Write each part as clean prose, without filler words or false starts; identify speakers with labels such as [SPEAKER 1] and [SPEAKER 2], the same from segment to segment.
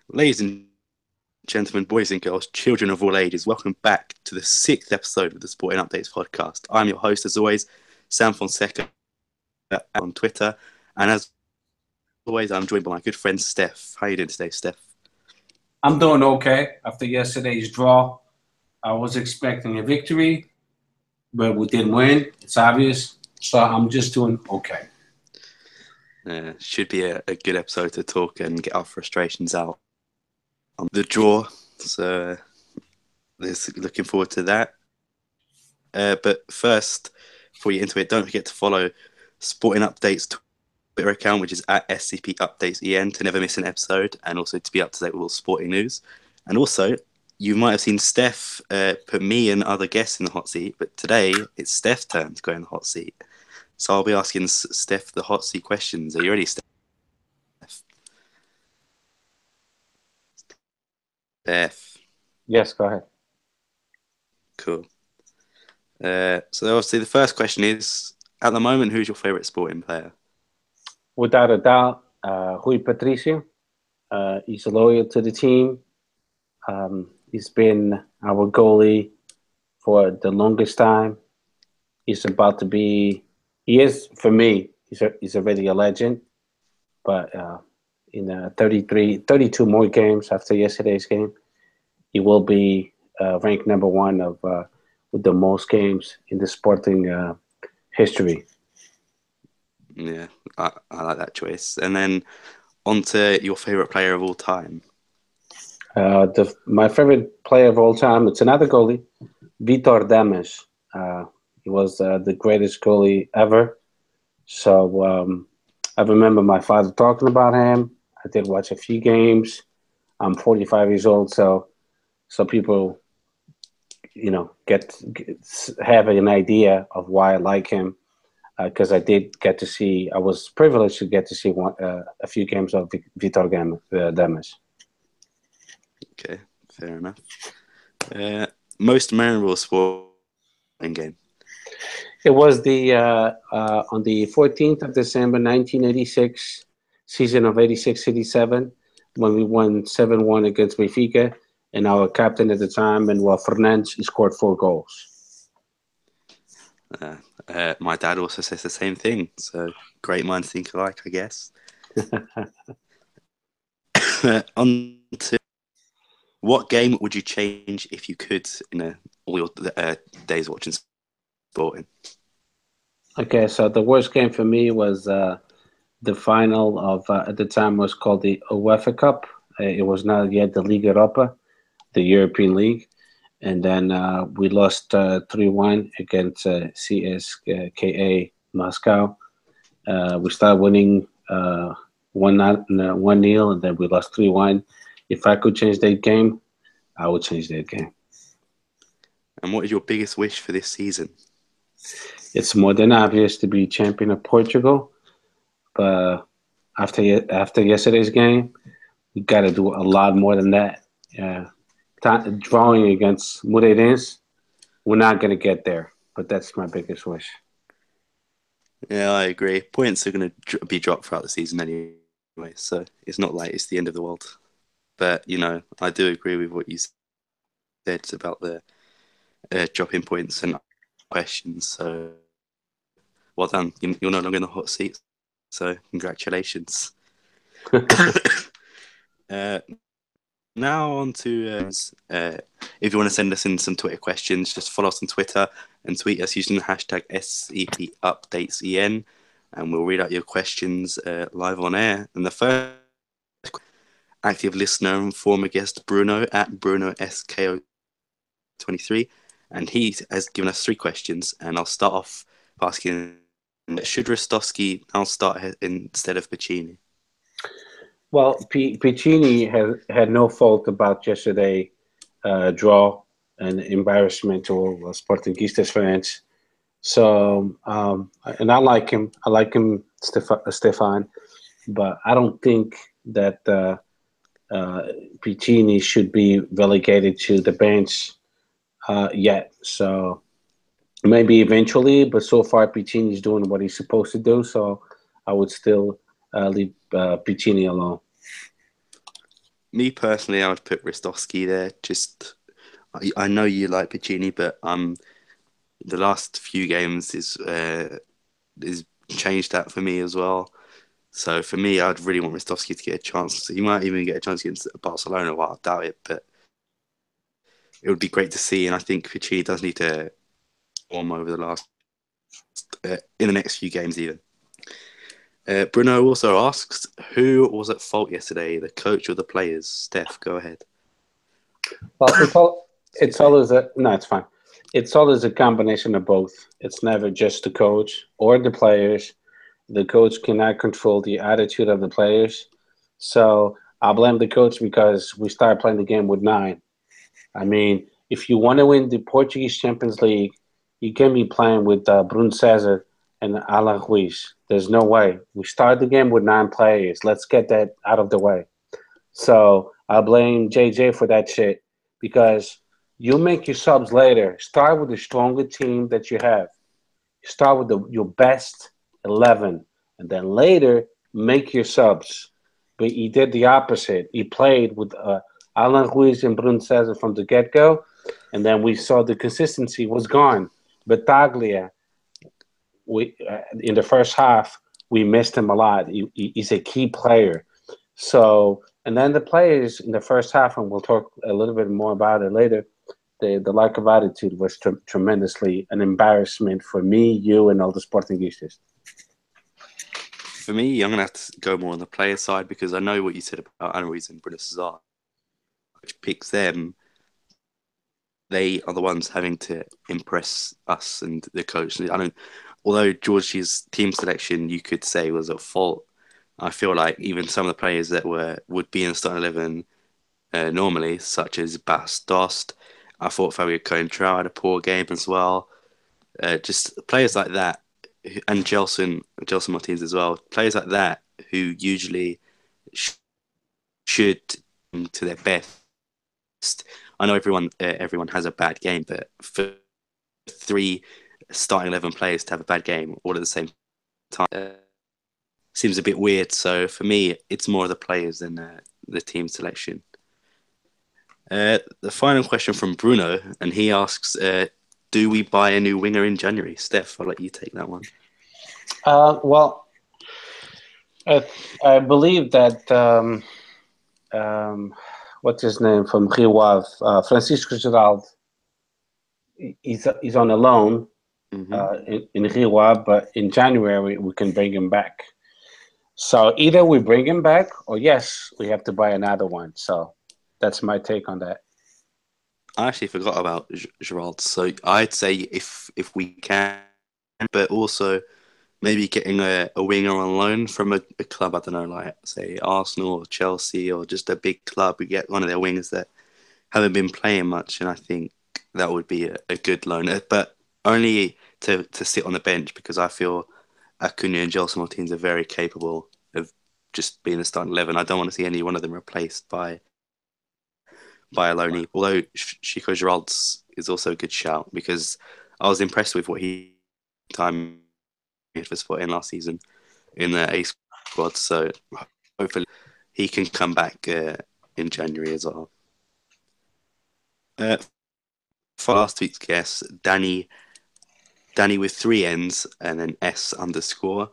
[SPEAKER 1] Ladies and gentlemen, boys and girls, children of all ages, welcome back to the sixth episode of the Sporting Updates podcast. I'm your host, as always, Sam Fonseca on Twitter. And as always, I'm joined by my good friend, Steph. How are you doing today, Steph?
[SPEAKER 2] I'm doing okay after yesterday's draw. I was expecting a victory, but we didn't win. It's obvious. So I'm just doing okay.
[SPEAKER 1] Should be a good episode to talk and get our frustrations out on the draw. So looking forward to that. But first, before you get into it, don't forget to follow Sporting Updates Twitter account, which is at SCP Updates EN, to never miss an episode and also to be up to date with all sporting news. And also, you might have seen Steph put me and other guests in the hot seat, but today it's Steph's turn to go in the hot seat. So I'll be asking Steph the hot seat questions. Are you ready, Steph? Steph.
[SPEAKER 3] Yes, go ahead.
[SPEAKER 1] Cool. So obviously the first question is, at the moment, who's your favourite sporting player?
[SPEAKER 3] Without a doubt, Rui Patricio. He's loyal to the team. He's been our goalie for the longest time. He's about to be, he is, for me, he's already a legend. But in 32 more games after yesterday's game, he will be ranked number one with the most games in the Sporting history.
[SPEAKER 1] Yeah, I like that choice. And then on to your favourite player of all time.
[SPEAKER 3] My favorite player of all time, it's another goalie, Vitor Damas. He was the greatest goalie ever. So I remember my father talking about him. I did watch a few games. I'm 45 years old, so people, have an idea of why I like him. Because I was privileged to get to see a few games of Vitor Damas.
[SPEAKER 1] Okay, fair enough. Most memorable sporting game?
[SPEAKER 3] It was on the 14th of December, 1986, season of 86-87, when we won 7-1 against Benfica, and our captain at the time, Manuel Fernandes, he scored 4 goals.
[SPEAKER 1] My dad also says the same thing, so great minds think alike, I guess. On to what game would you change if you could in all your days watching sporting?
[SPEAKER 3] Okay, so the worst game for me was the final of, at the time was called the UEFA Cup. It was not yet the Liga Europa, the European League. And then we lost 3-1 against CSKA Moscow. We started winning 1-0, and then we lost 3-1. If I could change that game, I would change that game.
[SPEAKER 1] And what is your biggest wish for this season?
[SPEAKER 3] It's more than obvious to be champion of Portugal. But after yesterday's game, we got to do a lot more than that. Drawing against Moreirense, we're not going to get there, but that's my biggest wish.
[SPEAKER 1] Yeah, I agree. Points are going to be dropped throughout the season anyway, so it's not like it's the end of the world. But, I do agree with what you said about the dropping points and questions. So, well done. You're no longer in the hot seat, so congratulations. Now on to if you want to send us in some Twitter questions, just follow us on Twitter and tweet us using the hashtag SCPUpdatesEN, and we'll read out your questions live on air. And the first active listener and former guest Bruno at BrunoSKO23, and he has given us 3 questions, and I'll start off by asking, should Rostovsky now start instead of Piccini?
[SPEAKER 3] Well, Piccini had no fault about yesterday draw and embarrassment to all Sportingistas fans. So, and I like him. I like him, Stefan, but I don't think that Piccini should be relegated to the bench yet. So maybe eventually, but so far Piccini is doing what he's supposed to do. So I would still leave Piccini alone.
[SPEAKER 1] Me personally, I would put Ristowski there. Just I know you like Piccini, but the last few games is changed that for me as well. So for me, I'd really want Ristowski to get a chance. He might even get a chance against Barcelona. Well, I doubt it, but it would be great to see. And I think Piccini does need to form over the last in the next few games even. Bruno also asks, who was at fault yesterday, the coach or the players? Steph, go ahead.
[SPEAKER 3] Well, it's always it's fine. It's always a combination of both. It's never just the coach or the players. The coach cannot control the attitude of the players. So I blame the coach because we started playing the game with 9. I mean, if you want to win the Portuguese Champions League, you can't be playing with Bruno Cesar and Alan Ruiz. There's no way. We started the game with 9 players. Let's get that out of the way. So I blame JJ for that shit because you make your subs later. Start with the stronger team that you have. Start with your best 11, and then later make your subs. But he did the opposite. He played with Alan Ruiz and Bruno Cesar from the get-go, and then we saw the consistency was gone. Battaglia, in the first half, we missed him a lot. He's a key player. So, and then the players in the first half, and we'll talk a little bit more about it later, the lack of attitude was tremendously an embarrassment for me, you, and all the Sportingistas.
[SPEAKER 1] For me, I'm going to have to go more on the player side because I know what you said about Ruiz and Bruno Cesar, which picks them. They are the ones having to impress us and the coach. Although Georgie's team selection, you could say, was at fault, I feel like even some of the players that would be in the starting 11 normally, such as Bas Dost, I thought Fabio Coentrão had a poor game as well. Just players like that, and Gelson Martins as well. Players like that who usually should to their best. I know everyone has a bad game, but for 3 starting 11 players to have a bad game all at the same time seems a bit weird. So for me, it's more the players than the team selection. The final question from Bruno, and he asks, do we buy a new winger in January? Steph, I'll let you take that one.
[SPEAKER 3] Well, I believe that what's his name from Rio Ave, Francisco Geraldo, he's on a loan in Rio Ave, but in January we can bring him back. So either we bring him back, or yes, we have to buy another one. So that's my take on that.
[SPEAKER 1] I actually forgot about Gerald. So I'd say if we can, but also maybe getting a winger on loan from a club, I don't know, like say Arsenal or Chelsea or just a big club. We get one of their wingers that haven't been playing much, and I think that would be a good loan, but only to sit on the bench because I feel Acuna and Gelson Martins are very capable of just being a starting 11. I don't want to see any one of them replaced by a loanee. Although Chico Geralds is also a good shout because I was impressed with what he was put in last season in the A squad. So hopefully he can come back in January as well. For last week's guest, Danny with 3 N's and then S_.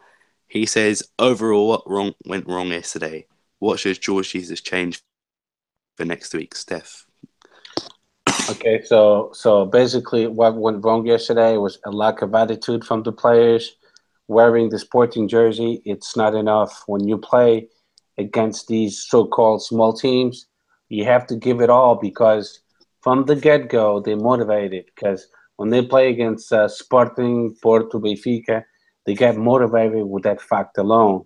[SPEAKER 1] He says, overall, what went wrong yesterday? What should George Jesus change for next week, Steph?
[SPEAKER 3] Okay, so basically what went wrong yesterday was a lack of attitude from the players. Wearing the Sporting jersey, it's not enough. When you play against these so-called small teams, you have to give it all because from the get-go, they're motivated because when they play against Sporting, Porto, Benfica, they get motivated with that fact alone.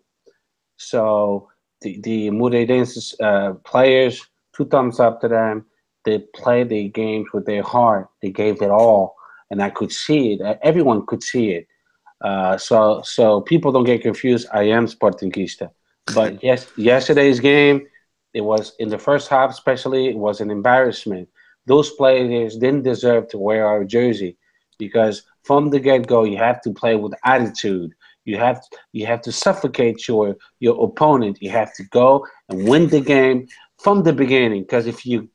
[SPEAKER 3] So the Moreirense players, 2 thumbs up to them. They play their games with their heart. They gave it all, and I could see it. Everyone could see it. So people don't get confused. I am Sportingista, but yesterday's game, it was in the first half, especially, it was an embarrassment. Those players didn't deserve to wear our jersey because from the get-go, you have to play with attitude. You have to suffocate your opponent. You have to go and win the game from the beginning, because if you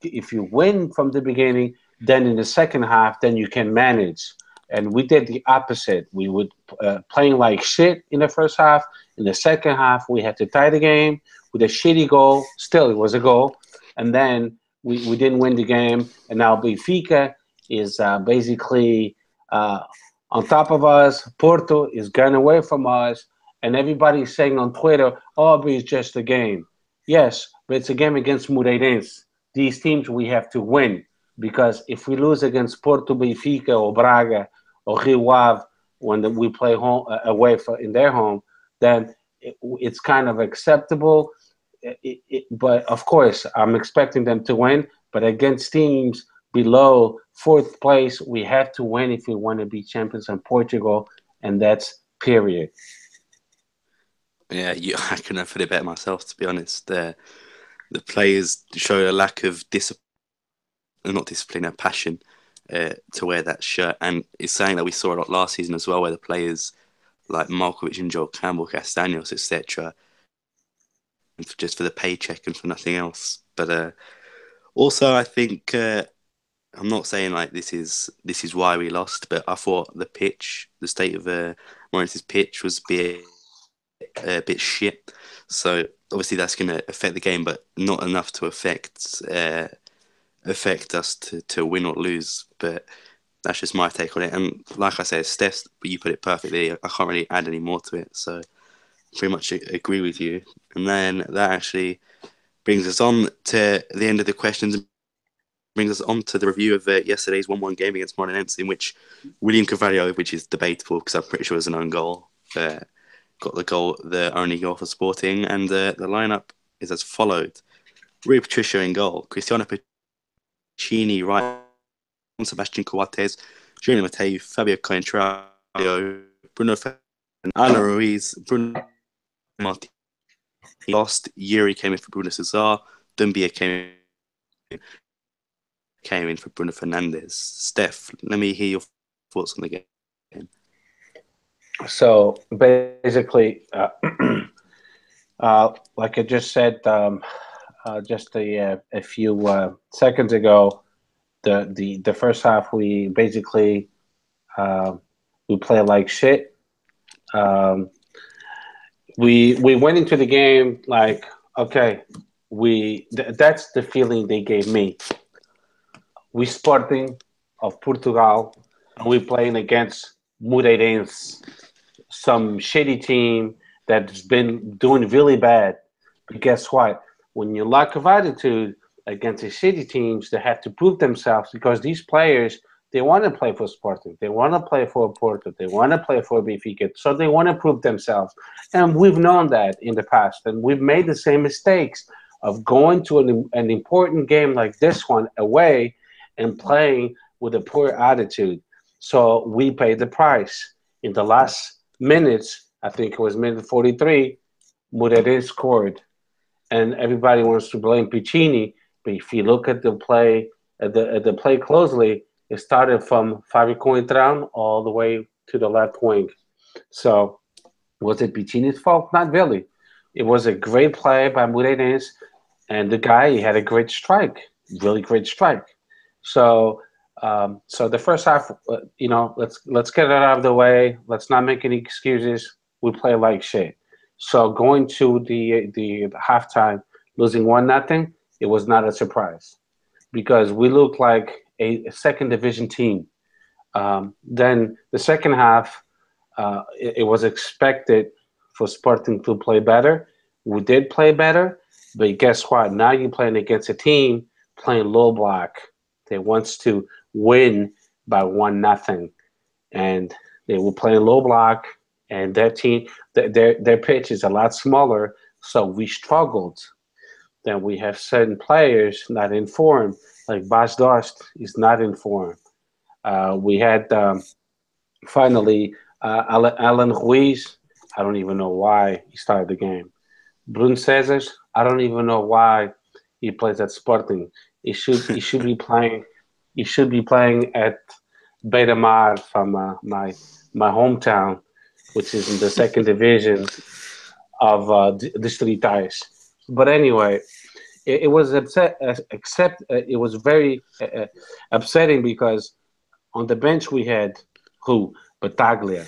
[SPEAKER 3] win from the beginning, then in the second half, then you can manage. And we did the opposite. We would playing like shit in the first half. In the second half, we had to tie the game with a shitty goal. Still, it was a goal. And then we didn't win the game. And now Benfica is basically on top of us. Porto is gone away from us. And everybody's saying on Twitter, oh, but it's just a game. Yes, but it's a game against Moreirense. These teams we have to win. Because if we lose against Porto, Benfica, or Braga, or Rio Ave, when we play home away in their home, then it's kind of acceptable. But of course, I'm expecting them to win. But against teams below fourth place, we have to win if we want to be champions in Portugal, and that's period.
[SPEAKER 1] Yeah, I couldn't have put it better myself, to be honest. The players showed a lack of not discipline, a passion to wear that shirt. And it's something that we saw a lot last season as well, where the players like Markovic and Joel Campbell, Castaños, etc., just for the paycheck and for nothing else. But also, I think I'm not saying like this is why we lost, but I thought the state of Moreirense's pitch was a bit shit. So obviously that's going to affect the game, but not enough to affect us to win or lose. But that's just my take on it. And like I said, Steph, you put it perfectly. I can't really add any more to it. So pretty much agree with you. And then that actually brings us on to the end of the questions. Brings us on to the review of yesterday's 1-1 game against Moreirense, in which William Carvalho, which is debatable because I'm pretty sure it was an own goal, got the only goal for Sporting. And the lineup is as followed: Rui Patricio in goal, Cristiano Piccini right, Sebastian Coates, Julian Mateu, Fabio Coentrao, Bruno Fernandes, Alan Ruiz, Bruno Martinez. Lost. Yuri came in for Bruno Cesar. Dumbia came in for Bruno Fernandes. Steph, let me hear your thoughts on the game.
[SPEAKER 3] So basically, like I just said, just a few seconds ago, the first half we basically we play like shit. We went into the game like, okay, that's the feeling they gave me. We Sporting of Portugal, and we're playing against Moreirense, some shitty team that's been doing really bad. But guess what? When you lack of attitude against the shitty teams, they have to prove themselves, because these players, they want to play for Sporting, they want to play for Porto, they want to play for Benfica, so they want to prove themselves. And we've known that in the past, and we've made the same mistakes of going to an important game like this one away and playing with a poor attitude. So we paid the price. In the last minutes, I think it was minute 43, Moreirense scored. And everybody wants to blame Piccini, but if you look at the play, at the play closely, it started from Fabio Coentrão all the way to the left wing. So was it Piccini's fault? Not really. It was a great play by Moreirense, and the guy, he had a great strike, really great strike. So the first half, let's get it out of the way. Let's not make any excuses. We play like shit. So going to the halftime, losing 1-0, it was not a surprise, because we looked like a second division team. Then the second half, it was expected for Sporting to play better. We did play better, but guess what? Now you're playing against a team playing low block. They wants to win by 1-0, and they were playing low block. And their team, their pitch is a lot smaller, so we struggled. Then we have certain players not in form, like Bas Dost is not in form. We had finally Alan Ruiz. I don't even know why he started the game. Bruno Cesar, I don't even know why he plays at Sporting. He should be playing. He should be playing at Beira Mar from my hometown, which is in the second division of Distritais. But anyway, it was it was very upsetting because on the bench we had who? Bataglia.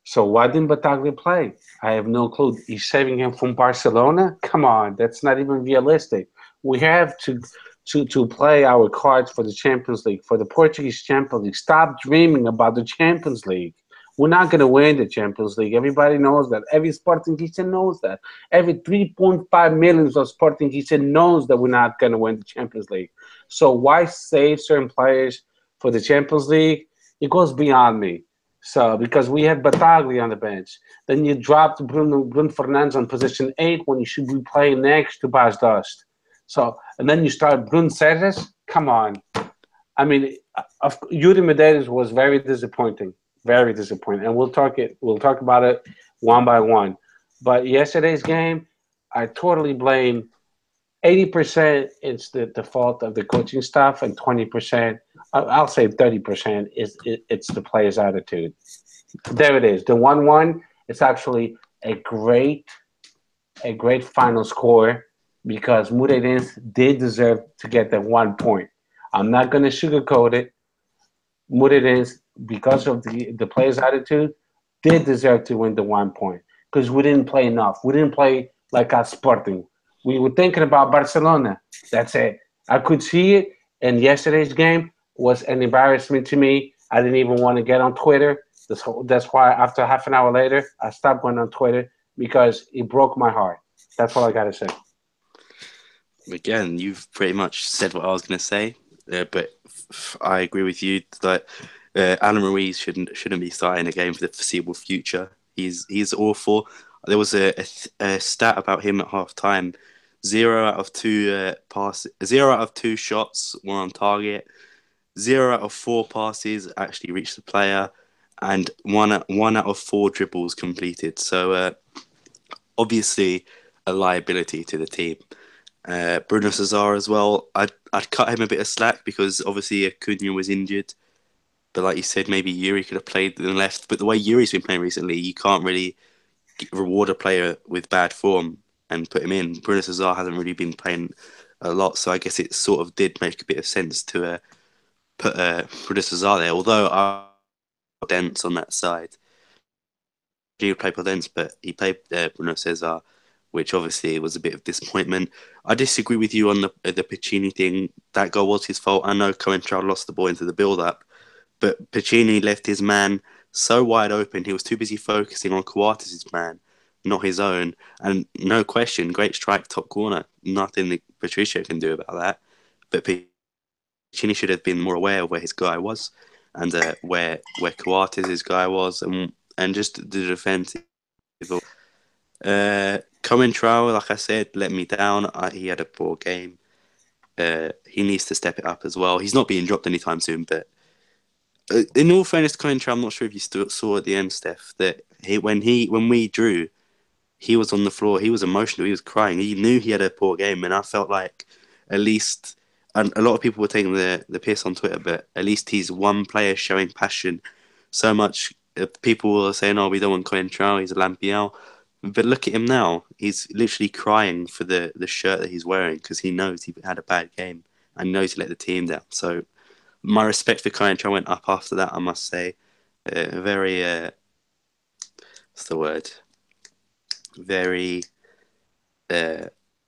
[SPEAKER 3] So why didn't Bataglia play? I have no clue. He's saving him from Barcelona? Come on, that's not even realistic. We have to play our cards for the Champions League, for the Portuguese Champions League. Stop dreaming about the Champions League. We're not going to win the Champions League. Everybody knows that. Every Sportingista knows that. Every 3.5 million of Sportingista knows that we're not going to win the Champions League. So why save certain players for the Champions League? It goes beyond me. So because we had Bataglia on the bench, then you dropped Bruno Fernandes on position 8 when you should be playing next to Bas Dost. So and then you start Bruno Serres. Come on, I mean, Yuri Medeiros was very disappointing, and we'll talk about it one by one. But yesterday's game, I totally blame 80% it's the fault of the coaching staff, and 20%, I'll say 30% it's the players' attitude. There it is. The 1-1, it's actually a great final score because Moreirense did deserve to get that 1 point. I'm not going to sugarcoat it. Moreirense, because of the players' attitude, did deserve to win the 1 point because we didn't play enough. We didn't play like our Sporting. We were thinking about Barcelona. That's it. I could see it, and yesterday's game was an embarrassment to me. I didn't even want to get on Twitter. That's why after half an hour later, I stopped going on Twitter because it broke my heart. That's all I got to say.
[SPEAKER 1] Again, you've pretty much said what I was going to say, but I agree with you that Alan Ruiz shouldn't be starting a game for the foreseeable future. He's awful. There was a stat about him at half time. 0 out of 2 passes, 0 out of 2 shots were on target. 0 out of 4 passes actually reached the player, and 1 out of 4 dribbles completed. So obviously a liability to the team. Bruno Cesar as well. I'd cut him a bit of slack because obviously Acuna was injured. But like you said, maybe Yuri could have played in the left. But the way Yuri's been playing recently, you can't really reward a player with bad form and put him in. Bruno Cesar hasn't really been playing a lot, so I guess it sort of did make a bit of sense to put Bruno Cesar there. Although I dense on that side, he would play Podence, but he played Bruno Cesar, which obviously was a bit of disappointment. I disagree with you on the Piccini thing. That goal was his fault. I know Coentrao lost the ball into the build-up, but Piccini left his man so wide open. He was too busy focusing on Coates' man, not his own. And no question, great strike, top corner. Nothing that Patricio can do about that. But Piccini should have been more aware of where his guy was and where Coates' guy was and just the defense. Coentrao, like I said, let me down. He had a poor game. He needs to step it up as well. He's not being dropped anytime soon, but in all fairness to Coentrao, I'm not sure if you saw at the end, Steph, that when we drew, he was on the floor. He was emotional. He was crying. He knew he had a poor game, and I felt like at least, and a lot of people were taking the piss on Twitter, but at least he's one player showing passion so much. People were saying, "Oh, we don't want Coentrao. He's a Lampião." But look at him now. He's literally crying for the shirt that he's wearing because he knows he had a bad game and knows he let the team down. So my respect for Coentrao went up after that, I must say. Very, what's the word? Very...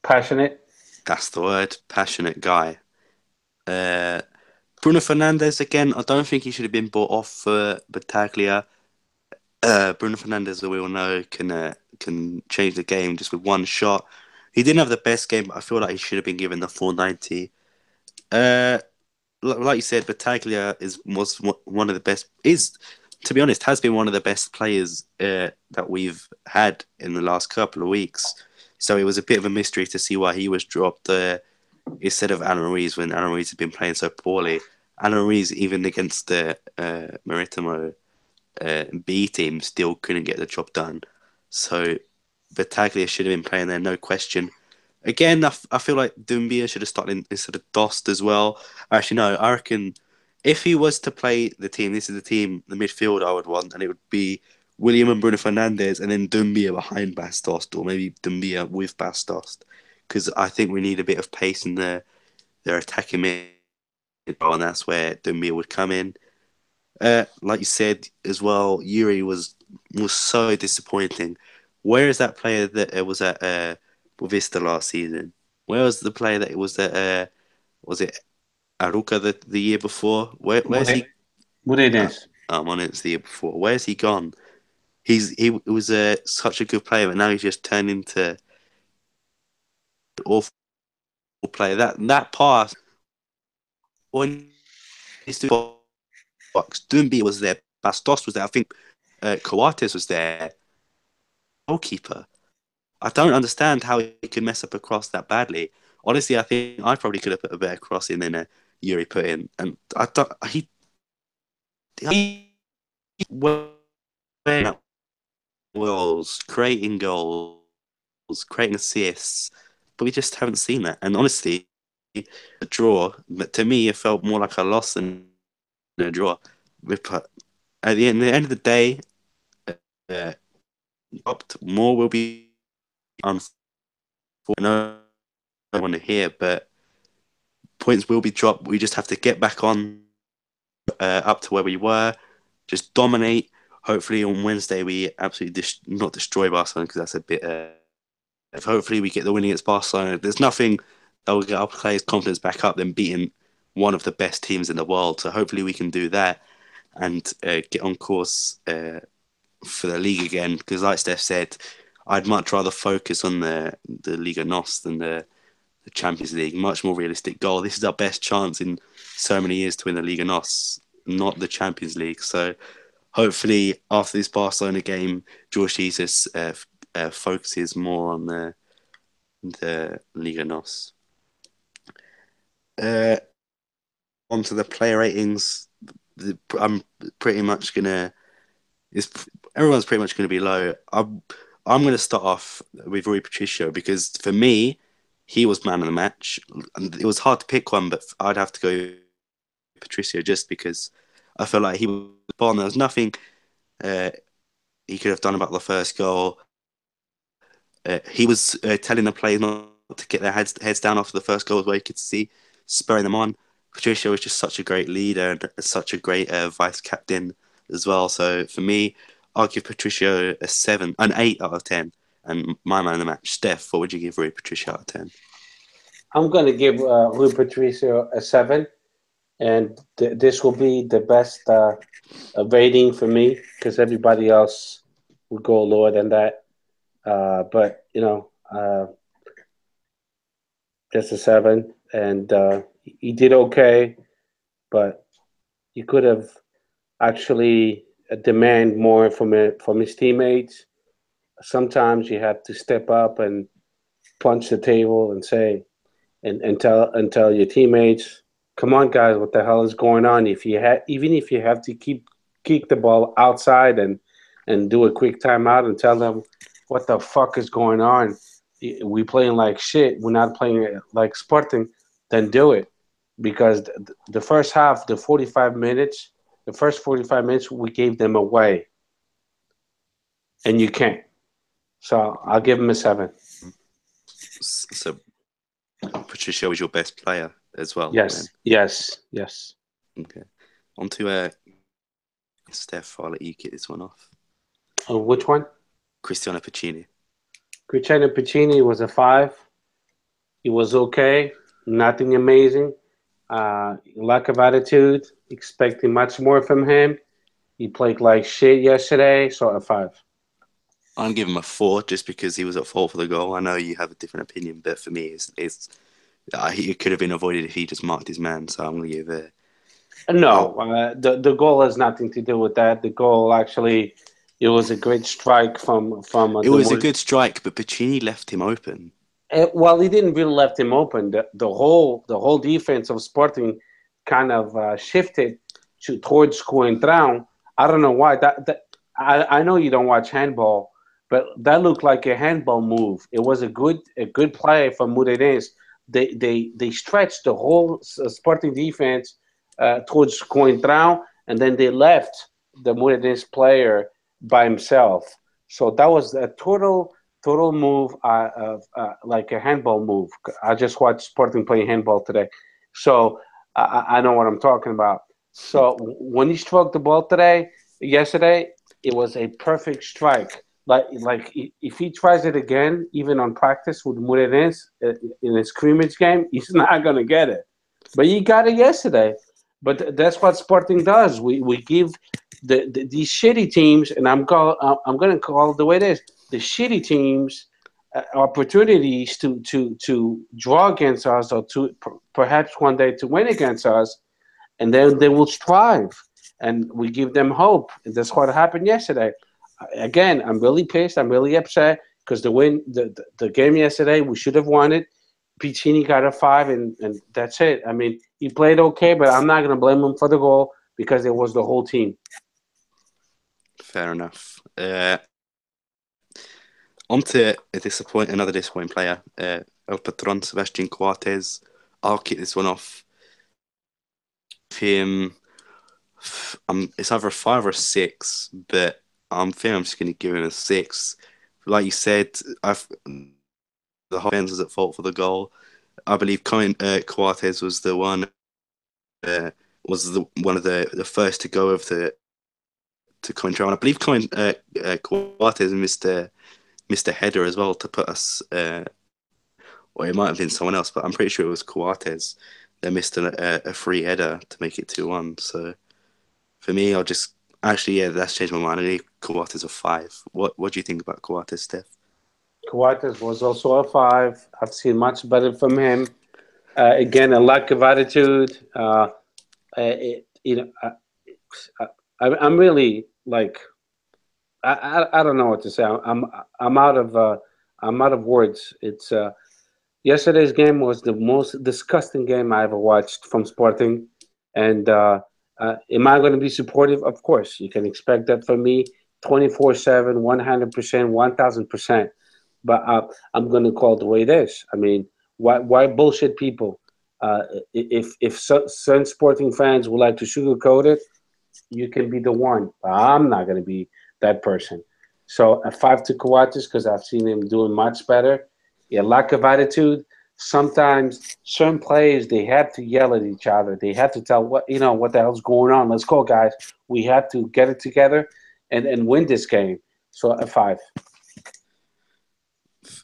[SPEAKER 3] passionate?
[SPEAKER 1] That's the word. Passionate guy. Bruno Fernandes, again, I don't think he should have been bought off for Battaglia. Bruno Fernandes, as we all know, can change the game just with one shot. He didn't have the best game, but I feel like he should have been given the 490. Like you said, Battaglia was one of the best. To be honest, has been one of the best players that we've had in the last couple of weeks. So it was a bit of a mystery to see why he was dropped instead of Alan Ruiz when Alan Ruiz had been playing so poorly. Alan Ruiz, even against the Maritimo B team, still couldn't get the job done. So Battaglia should have been playing there, no question. Again, I feel like Doumbia should have started instead of Dost as well. Actually, no, I reckon if he was to play the team, this is the midfield I would want, and it would be William and Bruno Fernandes, and then Doumbia behind Bas Dost, or maybe Doumbia with Bas Dost. because I think we need a bit of pace in their attacking mid, and that's where Demir would come in. Like you said as well, Yuri was so disappointing. Where is that player that was at Vista last season? Where was the player that was at? Was it Aruca the year before? Where's he?
[SPEAKER 2] Moreirense.
[SPEAKER 1] I'm on it the year before. Where's he gone? He was such a good player, but now he's just turned into an awful player. That pass when he's doing box, Dumbi was there, Bastos was there. I think Coates was there. Goalkeeper. I don't understand how he could mess up a cross that badly. Honestly, I think I probably could have put a better cross in than Yuri put in, and I thought he creating goals, creating assists, but we just haven't seen that. And honestly, a draw, but to me, it felt more like a loss than a draw. At the end of the day, more will be unfortunate. I want to hear, but points will be dropped. We just have to get back on up to where we were, just dominate. Hopefully on Wednesday we absolutely not destroy Barcelona, because that's a bit. Hopefully we get the win against Barcelona. There's nothing that will get our players' confidence back up than beating one of the best teams in the world. So hopefully we can do that and get on course for the league again. Because like Steph said, I'd much rather focus on the Liga NOS than the Champions League. Much more realistic goal. This is our best chance in so many years to win the Liga NOS, not the Champions League. So hopefully after this Barcelona game, George Jesus focuses more on the Liga NOS. Onto the player ratings. I'm pretty much gonna. Everyone's pretty much gonna be low. I'm gonna start off with Rui Patricio, because for me, he was man of the match. And it was hard to pick one, but I'd have to go Patricio just because I felt like he was born. There was nothing he could have done about the first goal. He was telling the players not to get their heads down after the first goal, where you could see spurring them on. Patricio was just such a great leader and such a great vice captain as well. So for me, I'll give Patricio an 8 out of 10. And my man of the match, Steph, what would you give Rui Patricio out of 10?
[SPEAKER 3] I'm going to give Rui Patricio a 7. And this will be the best rating for me, because everybody else would go lower than that. But, just a 7. And he did okay, but he could have actually demand more from his teammates. Sometimes you have to step up and punch the table and say, and tell your teammates, come on, guys, what the hell is going on? Even if you have to kick the ball outside and do a quick timeout and tell them what the fuck is going on. We playing like shit. We're not playing like Sporting. Then do it, because the first half, the first 45 minutes, we gave them away, and you can't. So I'll give him a 7.
[SPEAKER 1] So Patricio was your best player as well?
[SPEAKER 3] Yes,
[SPEAKER 1] then?
[SPEAKER 3] yes.
[SPEAKER 1] Okay. On to Steph, I'll let you get this one off.
[SPEAKER 3] Which one?
[SPEAKER 1] Cristiano Piccini.
[SPEAKER 3] Cristiano Piccini was a 5. He was okay, nothing amazing. Lack of attitude, expecting much more from him. He played like shit yesterday, so a 5.
[SPEAKER 1] I'm giving him a 4 just because he was at fault for the goal. I know you have a different opinion, but for me, it could have been avoided if he just marked his man. So I'm going to give it.
[SPEAKER 3] No, the goal has nothing to do with that. The goal actually, it was a great strike from.
[SPEAKER 1] It was a good strike, but Piccini left him open.
[SPEAKER 3] Well, he didn't really left him open. The whole defense of Sporting kind of shifted towards Coentrão. I don't know why. I know you don't watch handball, but that looked like a handball move. It was a good play from Moreirense. They stretched the whole Sporting defense towards Coentrão, and then they left the Moreirense player by himself. So that was a total total move, like a handball move. I just watched Sporting play handball today, so I know what I'm talking about. So when he struck the ball yesterday, it was a perfect strike. If he tries it again, even on practice with Moreirense in a scrimmage game, he's not gonna get it. But he got it yesterday. But that's what Sporting does. We give these shitty teams, and I'm gonna call it the way it is. The shitty teams opportunities to draw against us, or to perhaps one day to win against us, and then they will strive, and we give them hope. And that's what happened yesterday. Again, I'm really pissed. I'm really upset because the game yesterday, we should have won it. Piccini got a 5, and that's it. I mean, he played okay, but I'm not going to blame him for the goal because it was the whole team.
[SPEAKER 1] Fair enough. On to another disappointing player, El Patron, Sebastian Coates. I'll kick this one off. Him, it's either a 5 or a 6, but I'm feeling I'm just going to give him a 6. Like you said, the whole fans was at fault for the goal. I believe Coates was the one, one of the first to go over to Cointreau. And I believe Coates missed a header as well to put us, or it might have been someone else, but I'm pretty sure it was Coates that missed a free header to make it 2-1. So for me, that's changed my mind. I need Coates a 5. What do you think about Coates, Steph?
[SPEAKER 3] Coates was also a 5. I've seen much better from him. Again, a lack of attitude. I'm really like, I don't know what to say. I'm out of words. It's yesterday's game was the most disgusting game I ever watched from Sporting. And am I going to be supportive? Of course, you can expect that from me, 24/7, 100%, 1000%. But I'm going to call it the way it is. I mean, why bullshit people? If certain Sporting fans would like to sugarcoat it, you can be the one. I'm not going to be that person. So a 5 to Coates because I've seen him doing much better. Yeah, lack of attitude. Sometimes certain players, they have to yell at each other. They have to tell what the hell's going on. Let's go, guys. We have to get it together and win this game. So a 5.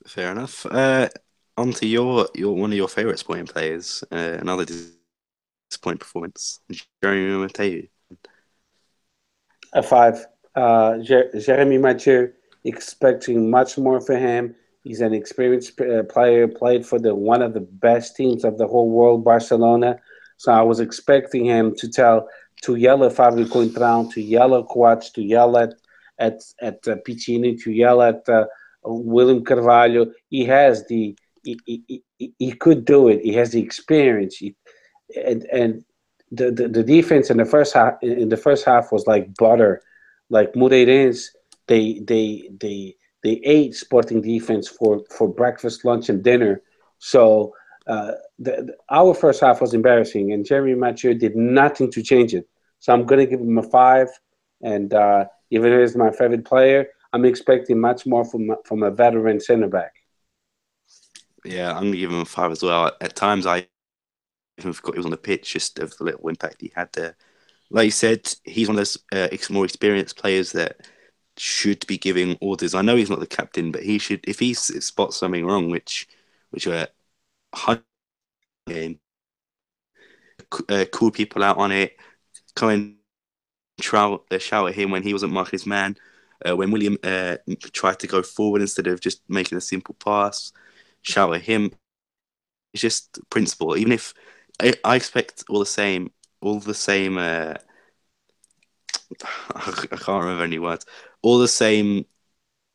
[SPEAKER 1] Fair enough. On to your one of your favourite Sporting players. Another disappointing performance, Jeremy Mathieu.
[SPEAKER 3] A 5. Jeremy Mathieu, expecting much more for him. He's an experienced player, played for one of the best teams of the whole world, Barcelona. So I was expecting him to yell at Fabio Cointreau, to yell at Coates, to yell at Piccini, to yell at William Carvalho. He could do it. He has the experience. And the defense in the first half was like butter. Like Moreirense, they ate Sporting defense for breakfast, lunch, and dinner. So our first half was embarrassing, and Jeremy Mathieu did nothing to change it. So I'm going to give him a 5. And even though he's my favorite player, I'm expecting much more from a veteran center back.
[SPEAKER 1] Yeah, I'm going to give him a 5 as well. At times, I even forgot he was on the pitch, just of the little impact he had there. Like you said, he's one of those more experienced players that should be giving orders. I know he's not the captain, but he should, if he spots something wrong, which are game, call people out on it, come and shout at him when he wasn't marking his man. When William tried to go forward instead of just making a simple pass, shout at him. It's just principle. Even if I expect all the same. I can't remember any words. All the same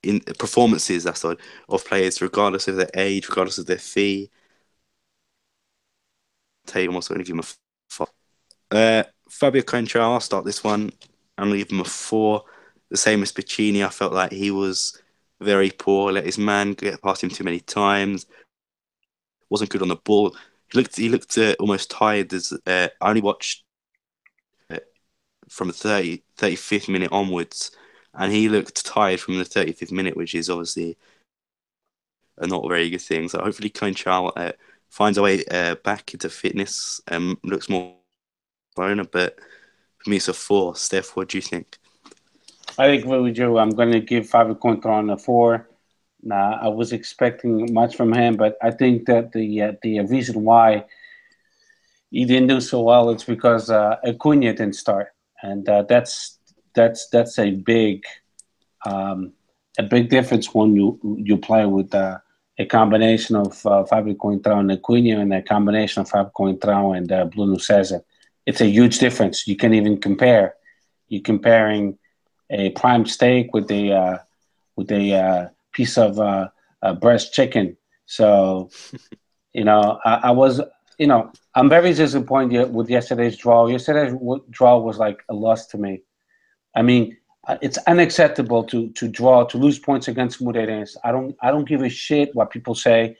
[SPEAKER 1] in performances, that's all, of players, regardless of their age, regardless of their fee. I'm also going to give him a 5. Fabio Cointreau, I'll start this one. I'm going to give him a 4. The same as Piccini, I felt like he was very poor. Let his man get past him too many times. Wasn't good on the ball. He looked almost tired. I only watched from the 35th minute onwards, and he looked tired from the 35th minute, which is obviously are not very good things. So hopefully Conchal finds a way back into fitness and looks more owner. But for me, it's a 4. Steph, what do you think?
[SPEAKER 3] I agree with you. I'm going to give Fabio Contron a 4. Nah, I was expecting much from him, but I think that the reason why he didn't do so well is because Acuna didn't start, and that's a big difference when you play with a combination of Fabio Cointreau and Acuna, and a combination of Fabio Cointreau and Bruno César. It's a huge difference. You can't even compare. You're comparing a prime steak with a piece of breast chicken. So, I was, I'm very disappointed with yesterday's draw. Yesterday's draw was like a loss to me. I mean, it's unacceptable to lose points against Moreirense. I don't give a shit what people say.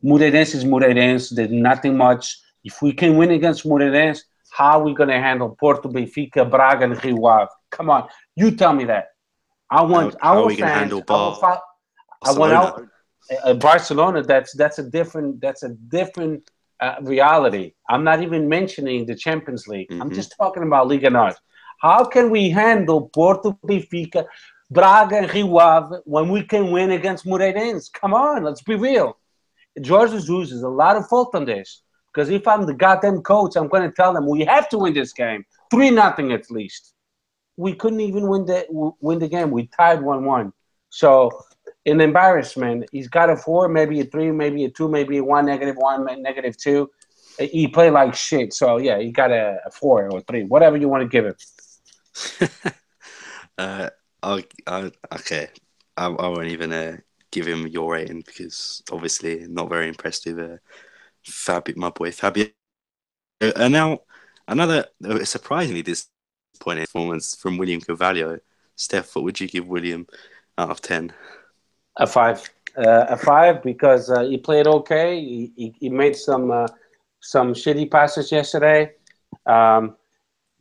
[SPEAKER 3] Moreirense is Moreirense. There's nothing much. If we can win against Moreirense, how are we going to handle Porto, Benfica, Braga, and Rio Ave? Come on, you tell me that. I want
[SPEAKER 1] how
[SPEAKER 3] our
[SPEAKER 1] are we
[SPEAKER 3] fans.
[SPEAKER 1] handle
[SPEAKER 3] I want Barcelona. That's a different reality. I'm not even mentioning the Champions League. I'm just talking about Liga Norte. How can we handle Porto, Benfica, Braga, and Rio Ave when we can win against Moreirense? Come on, let's be real. Jorge Jesus is a lot of fault on this. Because if I'm the goddamn coach, I'm going to tell them we have to win this game, 3-0 at least. We couldn't even win the game. We tied 1-1. So, an embarrassment. He's got a 4, maybe a 3, maybe a 2, maybe a 1, -1, -2. He played like shit. So yeah, he got a 4 or 3, whatever you want to give him.
[SPEAKER 1] Okay. I won't even give him your rating because obviously not very impressed with my boy Fabio. And now another surprisingly disappointing performance from William Carvalho. Steph, what would you give William out of 10?
[SPEAKER 3] A 5. A 5 because he played okay. He made some shitty passes yesterday.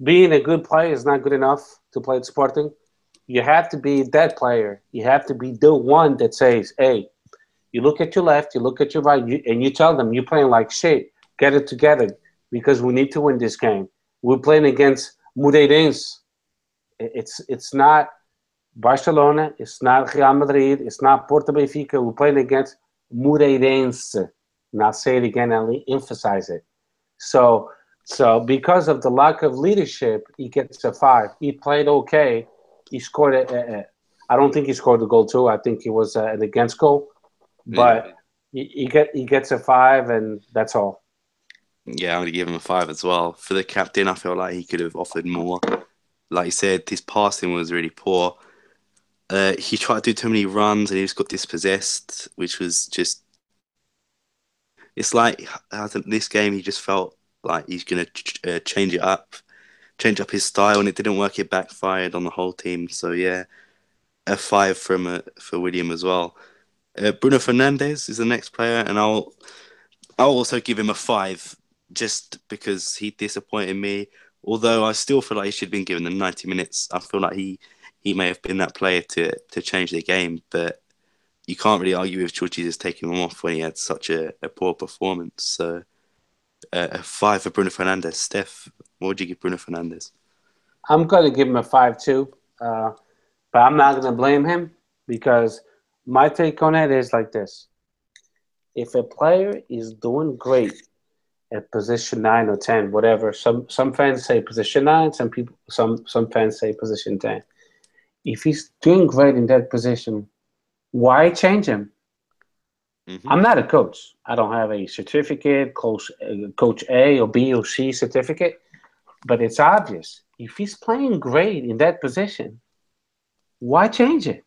[SPEAKER 3] Being a good player is not good enough to play at Sporting. You have to be that player. You have to be the one that says, hey, you look at your left, you look at your right, and you tell them you're playing like shit. Get it together because we need to win this game. We're playing against Moreirense. It's not Barcelona. It's not Real Madrid. It's not Porto Benfica. We're playing against Moreirense. Now say it again and emphasize it. So because of the lack of leadership, he gets a 5. He played okay. He scored I don't think he scored the goal too. I think he was an against goal. But he gets a 5, and that's all.
[SPEAKER 1] Yeah, I'm going to give him a 5 as well. For the captain, I feel like he could have offered more. Like you said, his passing was really poor. He tried to do too many runs and he just got dispossessed, which was just... It's like, this game, he just felt like he's going to change up his style, and it didn't work. It backfired on the whole team. So yeah, a 5 for William as well. Bruno Fernandes is the next player, and I'll also give him a 5 just because he disappointed me. Although I still feel like he should have been given the 90 minutes. I feel like he may have been that player to change the game, but you can't really argue with Jorge Jesus taking him off when he had such a poor performance. So a 5 for Bruno Fernandes. Steph, what would you give Bruno Fernandes?
[SPEAKER 3] I'm going to give him a 5 too, but I'm not going to blame him because my take on it is like this. If a player is doing great at position 9 or 10, whatever, some fans say position 9, some fans say position 10. If he's doing great in that position, why change him? Mm-hmm. I'm not a coach. I don't have a certificate, coach A or B or C certificate, but it's obvious. If he's playing great in that position, why change it?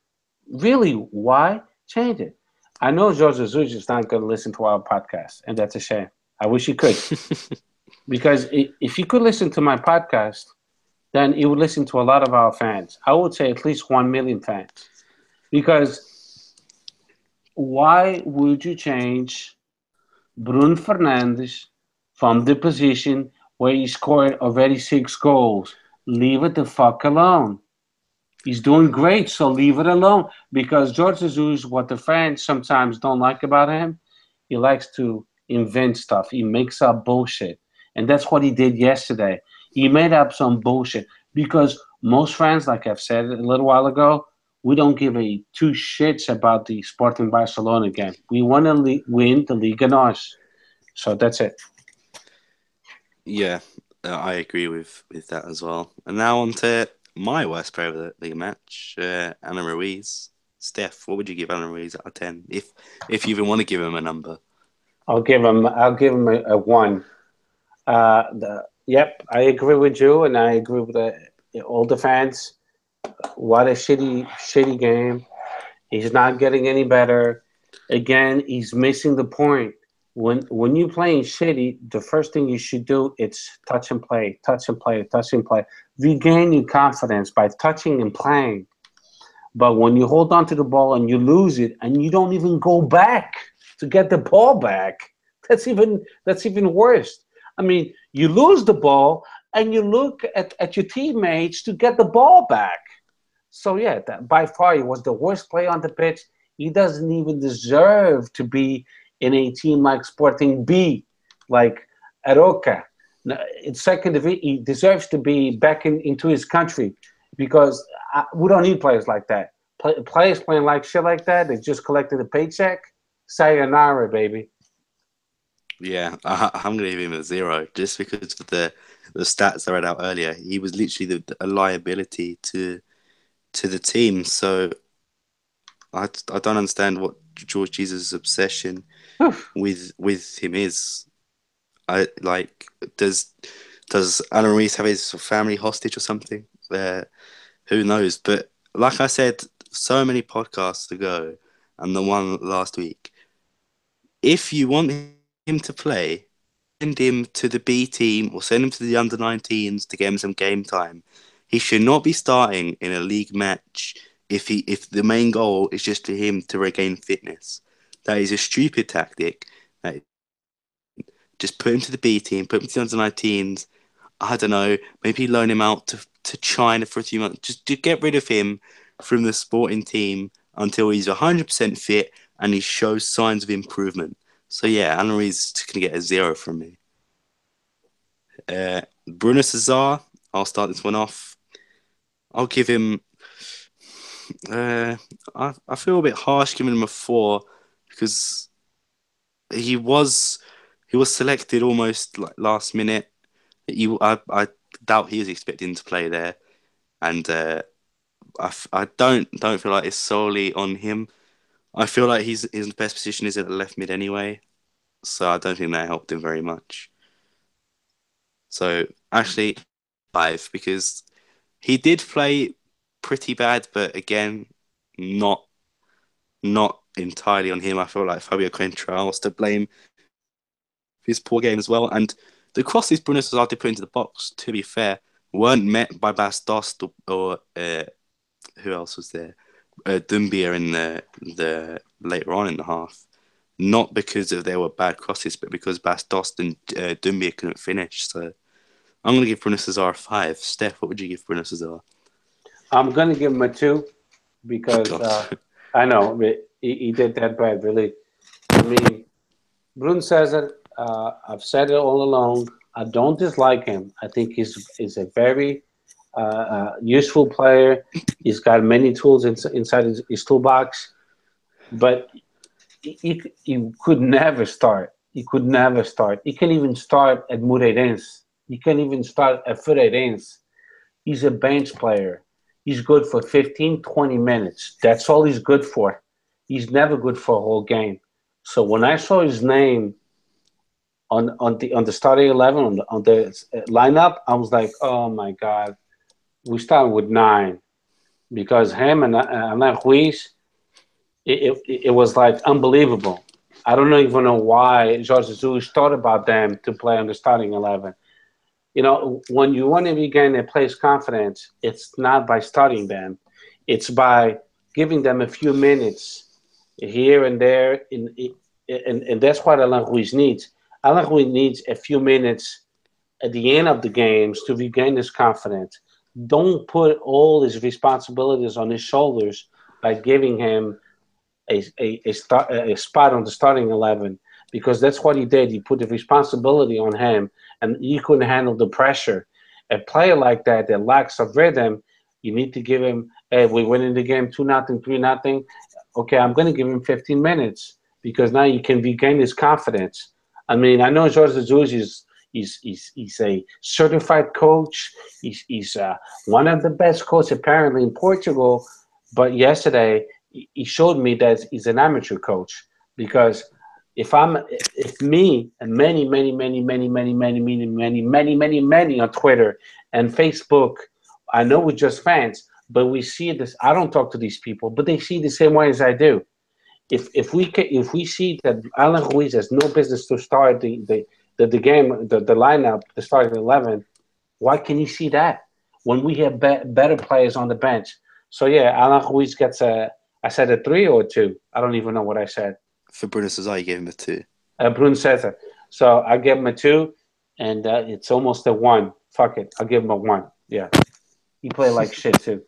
[SPEAKER 3] Really, why change it? I know Jorge Jesus is not going to listen to our podcast, and that's a shame. I wish he could. Because if he could listen to my podcast, then he would listen to a lot of our fans. I would say at least 1 million fans. Because why would you change Bruno Fernandes from the position where he scored already 6 goals? Leave it the fuck alone.
[SPEAKER 2] He's doing great, so leave it alone. Because George Jesus, what the fans sometimes don't like about him, he likes to invent stuff. He makes up bullshit. And that's what he did yesterday. He made up some bullshit. Because most fans, like I've said a little while ago, we don't give a two shits about the Sporting Barcelona game. We want to win the Liga NOS. So that's it.
[SPEAKER 1] Yeah, I agree with that as well. And now on to my worst player of the league match, Ana Ruiz. Steph, what would you give Ana Ruiz out of 10? If you even want to give him a number.
[SPEAKER 3] I'll give him a 1. Yep, I agree with you, and I agree with all the fans. What a shitty game. He's not getting any better. Again, he's missing the point. When you're playing shitty, the first thing you should do is touch and play. Regain your confidence by touching and playing. But when you hold on to the ball and you lose it, and you don't even go back to get the ball back, that's even worse. I mean, you lose the ball and you look at your teammates to get the ball back. So yeah, by far he was the worst player on the pitch. He doesn't even deserve to be in a team like Sporting B, like Aroca. In second division, he deserves to be back into his country, because we don't need players like that. Players playing like shit like that, they just collected a paycheck. Sayonara, baby.
[SPEAKER 1] Yeah, I'm going to give him a 0 just because of the stats I read out earlier. He was literally a liability to the team. So I don't understand what George Jesus' obsession with him is. Does Alan Ruiz have his family hostage or something? Who knows? But like I said so many podcasts ago, and the one last week, if you want him to play, send him to the B team or send him to the under-19s to get him some game time. He should not be starting in a league match if the main goal is just for him to regain fitness. That is a stupid tactic. Just put him to the B team, put him to the under-19s. I don't know, maybe loan him out to China for a few months. Just to get rid of him from the sporting team until he's 100% fit and he shows signs of improvement. So yeah, Alan Ruiz is going to get a 0 from me. Bruno Cesar, I'll start this one off. I'll give him... I feel a bit harsh giving him a 4 because he was selected almost like last minute. I doubt he was expecting to play there, and I don't feel like it's solely on him. I feel like his best position is at the left mid anyway, so I don't think that helped him very much. So actually 5, because he did play pretty bad, but again, not entirely on him. I feel like Fabio Coentrão was to blame for his poor game as well. And the crosses Bruno Cesar did put into the box, to be fair, weren't met by Bas Dost or who else was there? Dumbia in the later on in the half. Not because they were bad crosses, but because Bas Dost and Dumbia couldn't finish. So I'm going to give Bruno Cesar a 5. Steph, what would you give Bruno Cesar?
[SPEAKER 3] I'm going to give him a 2 because I know he did that bad, really. I mean, Bruno Cesar, I've said it all along. I don't dislike him. I think he's a very useful player. He's got many tools inside his toolbox, but he could never start. He could never start. He can't even start at Moreirense. He can't even start at Freirense. He's a bench player. He's good for 15, 20 minutes. That's all he's good for. He's never good for a whole game. So when I saw his name on the starting 11 on the lineup, I was like, oh my God, we start with 9, because him and Alain Ruiz, it was like unbelievable. I don't even know why Jorge Jesus thought about them to play on the starting 11. You know, when you want to regain a player's confidence, it's not by starting them. It's by giving them a few minutes here and there. And that's what Alain Ruiz needs. Alain Ruiz needs a few minutes at the end of the games to regain his confidence.
[SPEAKER 2] don't put all his responsibilities on his shoulders by giving him a spot on the starting 11, because that's what he did. He put the responsibility on him, and he couldn't handle the pressure. A player like that lacks of rhythm, you need to give him. Hey, we're winning the game 2-0, 3-0. Okay, I'm going to give him 15 minutes because now you can regain his confidence. I mean, I know Jorge Jesus is he's a certified coach. He's one of the best coaches apparently in Portugal. But yesterday he showed me that he's an amateur coach, because if me and many on Twitter and Facebook, I know we're just fans, but we see this. I don't talk to these people, but they see the same way as I do. If we see that Alan Ruiz has no business to start the game, the lineup, the starting 11, why can you see that when we have better players on the bench? So yeah, Alan Ruiz gets I said a 3 or a 2. I don't even know what I said.
[SPEAKER 1] For Bruno Cesar, you gave him a 2.
[SPEAKER 2] Bruno Cesar. So I give him a 2, and it's almost a 1. Fuck it, I'll give him a 1. Yeah, he played like shit too.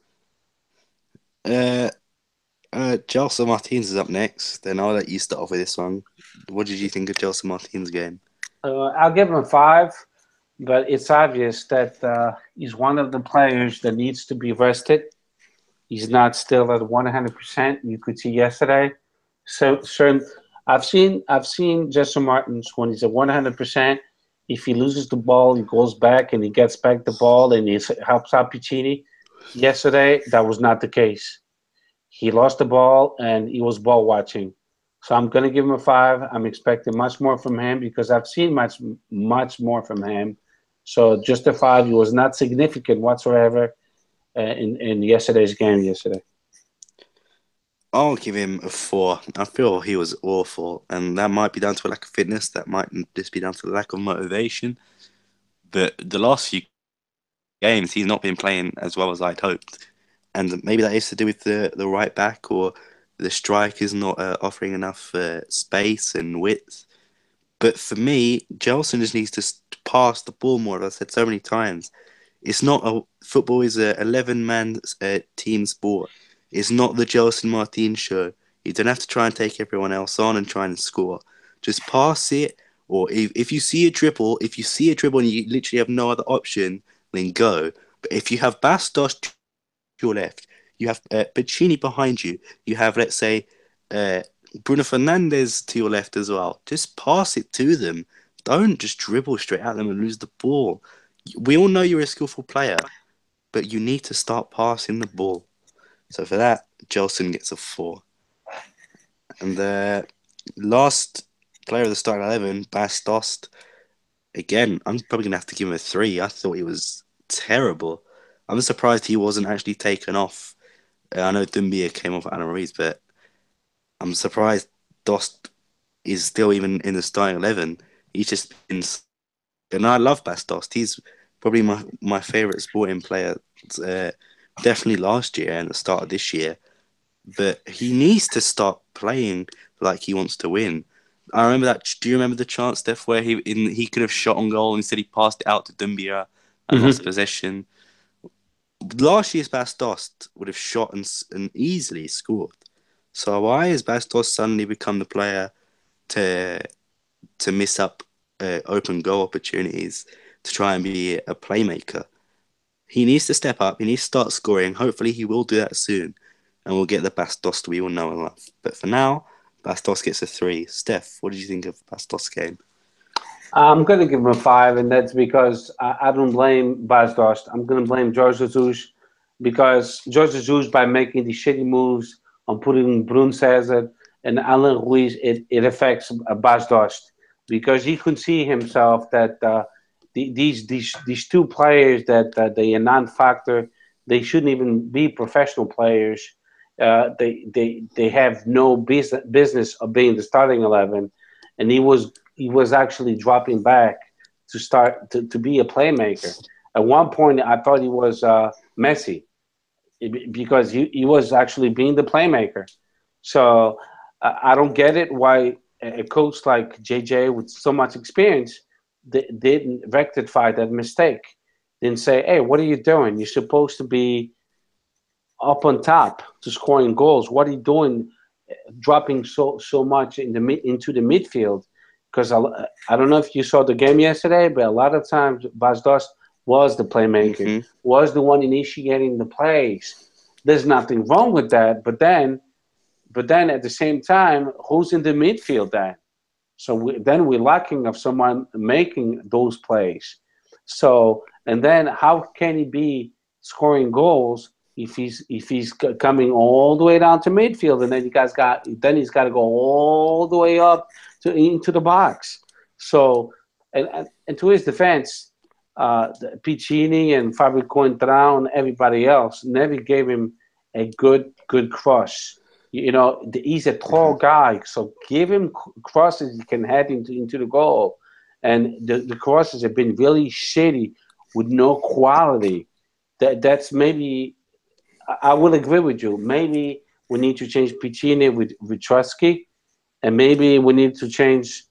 [SPEAKER 1] Gelson Martins is up next. Then I'll let you start off with this one. What did you think of Gelson Martins' game?
[SPEAKER 2] I'll give him a 5, but it's obvious that he's one of the players that needs to be rested. He's not still at 100%. You could see yesterday. So certain, I've seen Gelson Martins when he's at 100%. If he loses the ball, he goes back and he gets back the ball and he helps out Piccini. Yesterday, that was not the case. He lost the ball and he was ball watching. So I'm going to give him a 5. I'm expecting much more from him because I've seen much more from him. So just a 5. He was not significant whatsoever in yesterday's game yesterday.
[SPEAKER 1] I'll give him a 4. I feel he was awful, and that might be down to a lack of fitness. That might just be down to the lack of motivation. But the last few games, he's not been playing as well as I'd hoped. And maybe that is to do with the right back, or the strike is not offering enough space and width. But for me, Gelson just needs to pass the ball more. As I've said so many times, it's not football is a 11-man team sport. It's not the Gelson Martins show. You don't have to try and take everyone else on and try and score. Just pass it, or if you see a dribble, and you literally have no other option, then go. But if you have Bastos to your left, you have Piccini behind you, you have, let's say, Bruno Fernandes to your left as well. Just pass it to them. Don't just dribble straight at them and lose the ball. We all know you're a skillful player, but you need to start passing the ball. So for that, Gelson gets a 4. And the last player of the starting 11, Bastos, again, I'm probably going to have to give him a 3. I thought he was terrible. I'm surprised he wasn't actually taken off. I know Dumbia came off Alan Ruiz, but I'm surprised Dost is still even in the starting 11. He's just been... And I love Bastos. He's probably my favourite sporting player, definitely last year and the start of this year. But he needs to start playing like he wants to win. I remember that. Do you remember the chance, Steph, where he could have shot on goal and instead he passed it out to Dumbia and lost possession? Last year's Bastos would have shot and easily scored. So why has Bastos suddenly become the player to miss up open goal opportunities to try and be a playmaker? He needs to step up. He needs to start scoring. Hopefully he will do that soon. And we'll get the Bastos we all know and love. But for now, Bastos gets a 3. Steph, what did you think of Bastos' game?
[SPEAKER 2] I'm going to give him a 5, and that's because I don't blame Bastos. I'm going to blame Jorge Jesus, because Jorge Jesus, by making these shitty moves on putting Bruno Cesar and Alan Ruiz, it affects Bastos, because he could see himself that these two players that they are non-factor, they shouldn't even be professional players. They have no business of being the starting 11, and he was actually dropping back to start to be a playmaker. At one point, I thought he was Messi, because he was actually being the playmaker. So I don't get it why a coach like JJ with so much experience didn't rectify that mistake. then say, hey, what are you doing? You're supposed to be up on top to scoring goals. What are you doing dropping so much into the midfield? Because I don't know if you saw the game yesterday, but a lot of times Bas Dost was the playmaker, was the one initiating the plays. There's nothing wrong with that, but then at the same time, who's in the midfield then? So then we're lacking of someone making those plays. So, and then how can he be scoring goals if he's coming all the way down to midfield, and then he's got to go all the way up into the box. So, and to his defense, Piccini and Fabio Coentrão and everybody else never gave him a good cross. You know, he's a tall guy, so give him crosses he can head into the goal. And the crosses have been really shitty with no quality. That's maybe, I will agree with you. Maybe we need to change Piccini with Trotsky, and maybe we need to change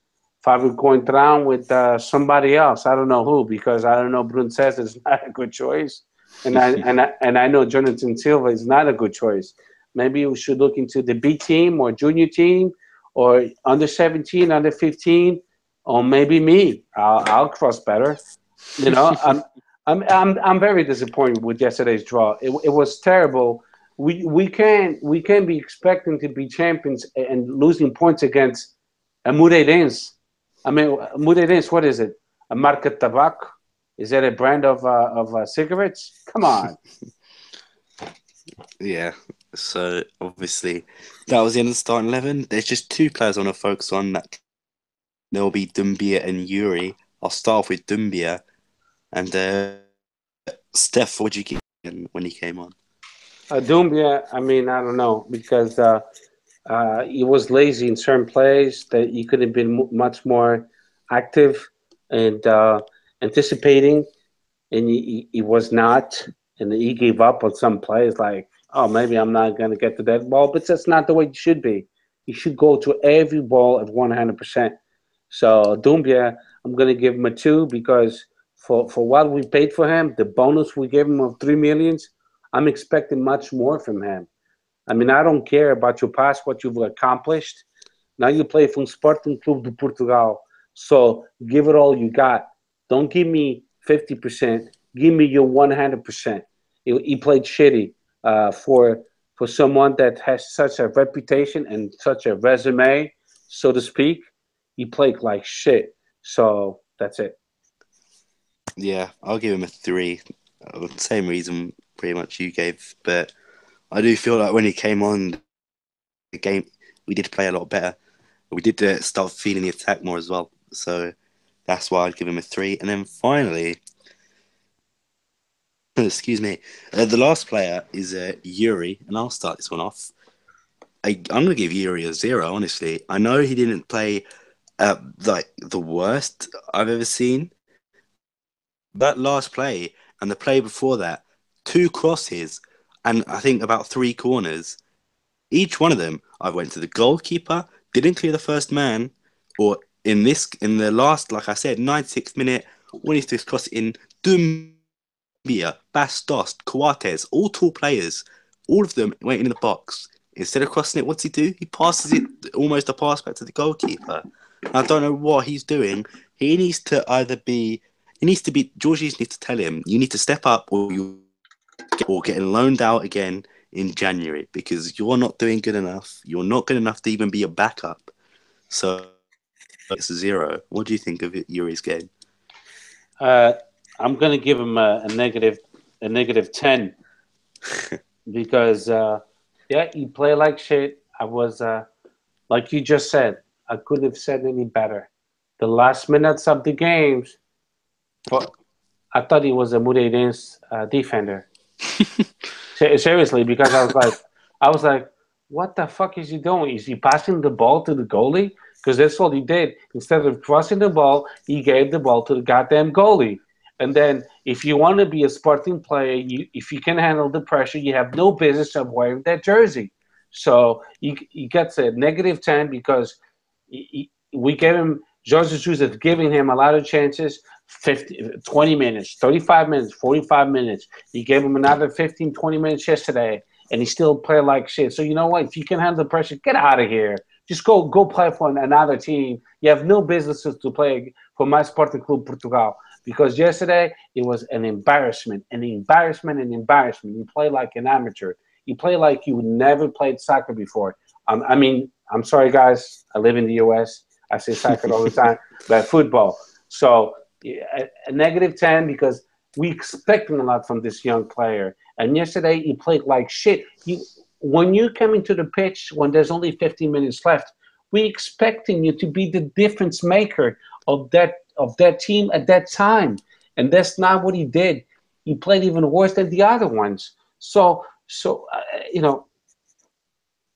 [SPEAKER 2] Fabio Coentrão with somebody else. I don't know who, because I don't know. Bruno César is not a good choice, and I know Jonathan Silva is not a good choice. Maybe we should look into the B team or junior team or under 17, under 15, or maybe me. I'll cross better. You know, I'm very disappointed with yesterday's draw. It was terrible. We can't be expecting to be champions and losing points against Moreirense. I mean, Moreirense, what is it? A Marca Tabac? Is that a brand of cigarettes? Come on.
[SPEAKER 1] Yeah. So obviously that was the end of the starting 11. There's just two players I want to focus on. That there'll be Dumbia and Yuri. I'll start off with Dumbia. And Steph, what did you get when he came on?
[SPEAKER 2] Dumbia, I mean, I don't know, because he was lazy in certain plays that he could have been much more active and anticipating, and he was not, and he gave up on some plays like, oh, maybe I'm not going to get to that ball, but that's not the way it should be. You should go to every ball at 100%. So Dumbia, I'm going to give him a 2 because for what we paid for him, the bonus we gave him of 3 million, I'm expecting much more from him. I mean, I don't care about your past, what you've accomplished. Now you play for Sporting Clube de Portugal. So give it all you got. Don't give me 50%. Give me your 100%. He played shitty for someone that has such a reputation and such a resume, so to speak. He played like shit. So that's it.
[SPEAKER 1] Yeah, I'll give him a 3. Same reason pretty much you gave, but I do feel like when he came on the game, we did play a lot better. We did start feeling the attack more as well. So that's why I'd give him a 3. And then finally, excuse me, the last player is Yuri, and I'll start this one off. I'm going to give Yuri a 0, honestly. I know he didn't play like the worst I've ever seen. That last play and the play before that, 2 crosses and I think about 3 corners. Each one of them, I went to the goalkeeper, didn't clear the first man, or in the last, like I said, 96th minute, when he's just cross in Dumbia, Bas Dost, Coates, all tall players, all of them went in the box. Instead of crossing it, what's he do? He passes it almost a pass back to the goalkeeper. I don't know what he's doing. He needs to Georges needs to tell him, you need to step up or getting loaned out again in January because you're not doing good enough. You're not good enough to even be a backup. So it's a 0. What do you think of Yuri's game?
[SPEAKER 2] I'm going to give him a negative 10 because, he played like shit. I was, like you just said, I couldn't have said any better. The last minutes of the games, I thought he was a Moreirense defender. Seriously, because I was like, what the fuck is he doing? Is he passing the ball to the goalie? Because that's all he did. Instead of crossing the ball, he gave the ball to the goddamn goalie. And then if you want to be a Sporting player, if you can handle the pressure, you have no business of wearing that jersey. So he gets a negative 10 because we gave him, Jorge Jesus is giving him a lot of chances. 20 minutes, 35 minutes, 45 minutes. You gave him another 15, 20 minutes yesterday, and he still played like shit. So you know what? If you can handle the pressure, get out of here. Just go play for another team. You have no business to play for my Sporting Club Portugal. Because yesterday, it was an embarrassment. You play like an amateur. You play like you never played soccer before. I mean, I'm sorry, guys. I live in the U.S. I say soccer all the time, but football. So a negative 10 because we expecting a lot from this young player. And yesterday, he played like shit. When you come into the pitch, when there's only 15 minutes left, we expecting you to be the difference maker of that team at that time. And that's not what he did. He played even worse than the other ones. So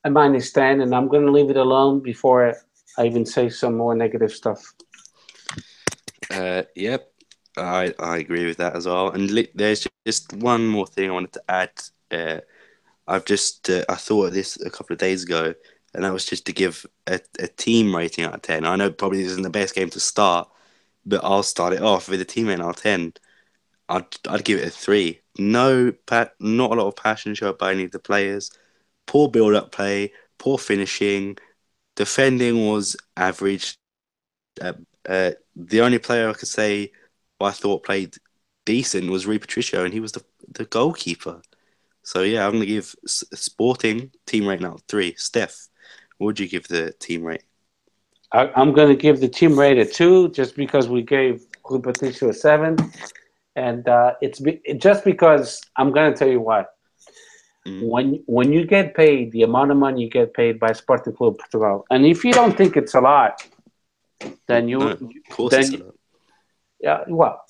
[SPEAKER 2] I understand, and I'm going to leave it alone before I even say some more negative stuff.
[SPEAKER 1] Yep, I agree with that as well. And there's just one more thing I wanted to add. I thought of this a couple of days ago, and that was just to give a team rating out of 10. I know probably this isn't the best game to start, but I'll start it off with a team rating out of 10. I'd give it a 3. Not a lot of passion shown by any of the players. Poor build-up play, poor finishing. Defending was average. The only player I could say I thought played decent was Rui Patricio, and he was the goalkeeper. So yeah, I'm going to give Sporting team rating out of 3. Steph, what would you give the team rate?
[SPEAKER 2] I'm going to give the team rate a 2 just because we gave Rui Patricio a 7. And it's just because I'm going to tell you what. When you get paid the amount of money you get paid by Sporting Club Portugal, and if you don't think it's a lot, then
[SPEAKER 1] of course it's a lot.
[SPEAKER 2] Yeah, well,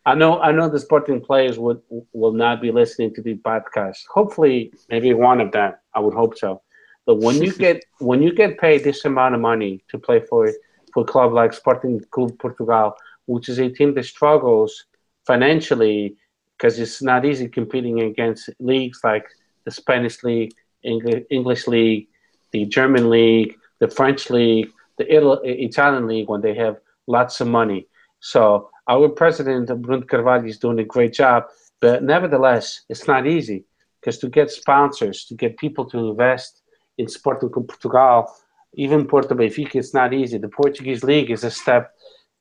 [SPEAKER 2] I know the Sporting players will not be listening to the podcast. Hopefully, maybe one of them. I would hope so. But when you get paid this amount of money to play for a club like Sporting Club Portugal, which is a team that struggles financially because it's not easy competing against leagues like the Spanish league, English league, the German league, the French league, the Italian league when they have lots of money. So our president, Bruno Carvalho, is doing a great job. But nevertheless, it's not easy because to get sponsors, to get people to invest in Sporting Portugal, even Porto Benfica, it's not easy. The Portuguese league is a step.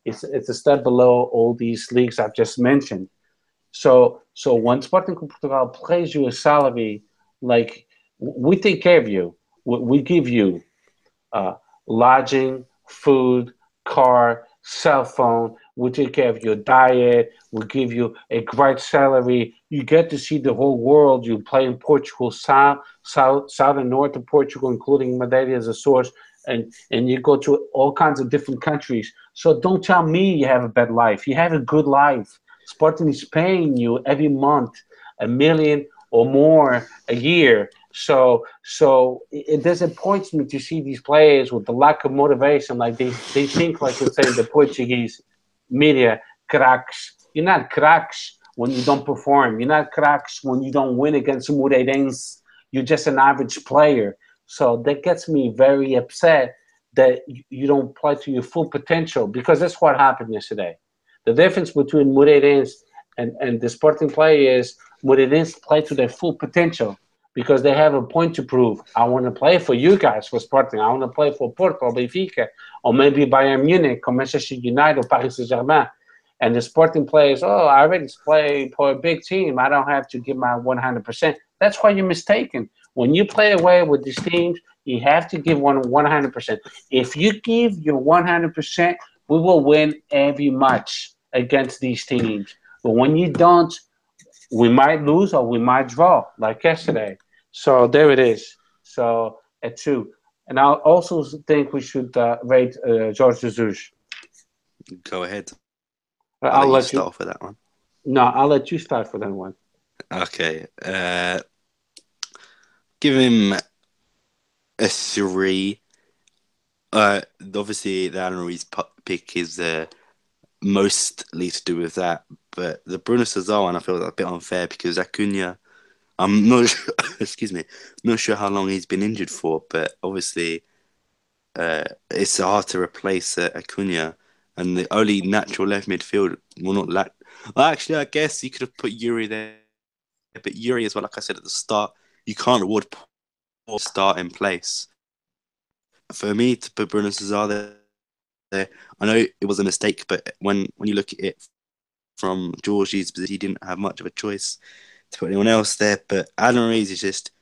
[SPEAKER 2] It's a step below all these leagues I've just mentioned. So when Sporting Portugal pays you a salary, like we take care of you, we give you lodging, food, car, cell phone. We take care of your diet. We give you a great salary. You get to see the whole world. You play in Portugal, south and north of Portugal, including Madeira as a source, and you go to all kinds of different countries. So don't tell me you have a bad life. You have a good life. Sporting is paying you every month $1 million or more a year. So it disappoints me to see these players with the lack of motivation. Like they think, like you're saying, the Portuguese media, cracks. You're not cracks when you don't perform. You're not cracks when you don't win against Moreirense. You're just an average player. So that gets me very upset that you don't play to your full potential, because that's what happened yesterday. The difference between Moreirense and the Sporting play is Moreirense play to their full potential because they have a point to prove. I want to play for you guys, for Sporting. I want to play for Porto or Benfica or maybe Bayern Munich or Manchester United or Paris Saint-Germain. And the Sporting players, I already play for a big team. I don't have to give my 100%. That's why you're mistaken. When you play away with these teams, you have to give 100%. If you give your 100%, we will win every match against these teams. But when you don't, we might lose or we might draw, like yesterday. So there it is. So at 2. And I also think we should rate Jorge Jesus.
[SPEAKER 1] Go ahead.
[SPEAKER 2] I'll let you
[SPEAKER 1] start off with that one.
[SPEAKER 2] No, I'll let you start for that one.
[SPEAKER 1] Okay. Give him a 3. Obviously, the Alan Ruiz pick is mostly to do with that, but the Bruno Cesar one I feel a bit unfair because Acuna, I'm not sure, excuse me, not sure how long he's been injured for, but obviously it's hard to replace Acuna, And the only natural left midfield, well, actually, I guess you could have put Yuri there, but Yuri as well. Like I said at the start, you can't reward poor start in place. For me to put Bruno Cesar there, I know it was a mistake, but when you look at it from Georgie's position, he didn't have much of a choice to put anyone else there. But Alan Rees is just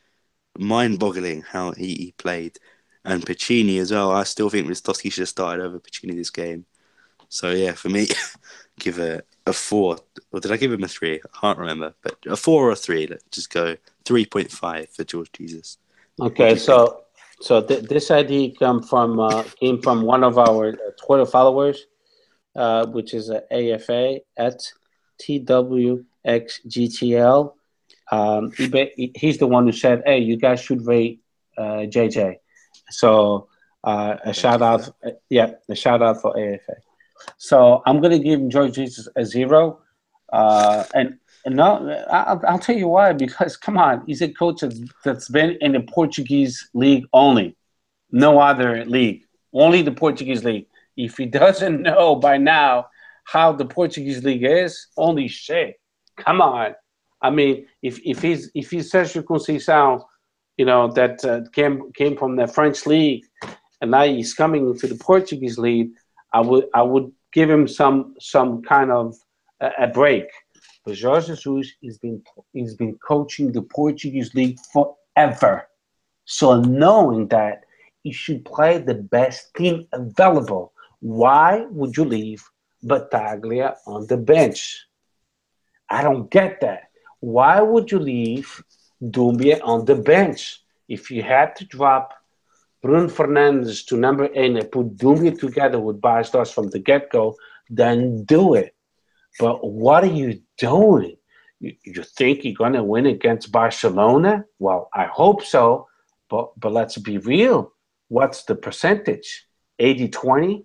[SPEAKER 1] mind-boggling how he played, and Piccini as well. I still think Ristowski should have started over Piccini this game. So yeah, for me, give a 4. Or did I give him a 3? I can't remember, but a 4 or a 3. Let's just go 3.5 for George Jesus.
[SPEAKER 3] Okay, so this idea came from one of our Twitter followers, which is AFA at TWXGTL. He's the one who said, "Hey, you guys should rate JJ." So a shout out for AFA. So I'm gonna give George Jesus a 0, and no, I'll tell you why. Because come on, he's a coach that's been in the Portuguese league only, no other league, only the Portuguese league. If he doesn't know by now how the Portuguese league is, holy shit! Come on. I mean, if he's Sergio Conceição, that came from the French league, and now he's coming into the Portuguese league, I would give him some kind of a break. But Jorge Jesus he's been coaching the Portuguese league forever, so knowing that he should play the best team available. Why would you leave Battaglia on the bench? I don't get that. Why would you leave Doumbia on the bench? If you had to drop Bruno Fernandes to number 8 and put Doumbia together with Bas Dost from the get-go, then do it. But what are you doing? You think you're going to win against Barcelona? Well, I hope so, but let's be real. What's the percentage? 80-20?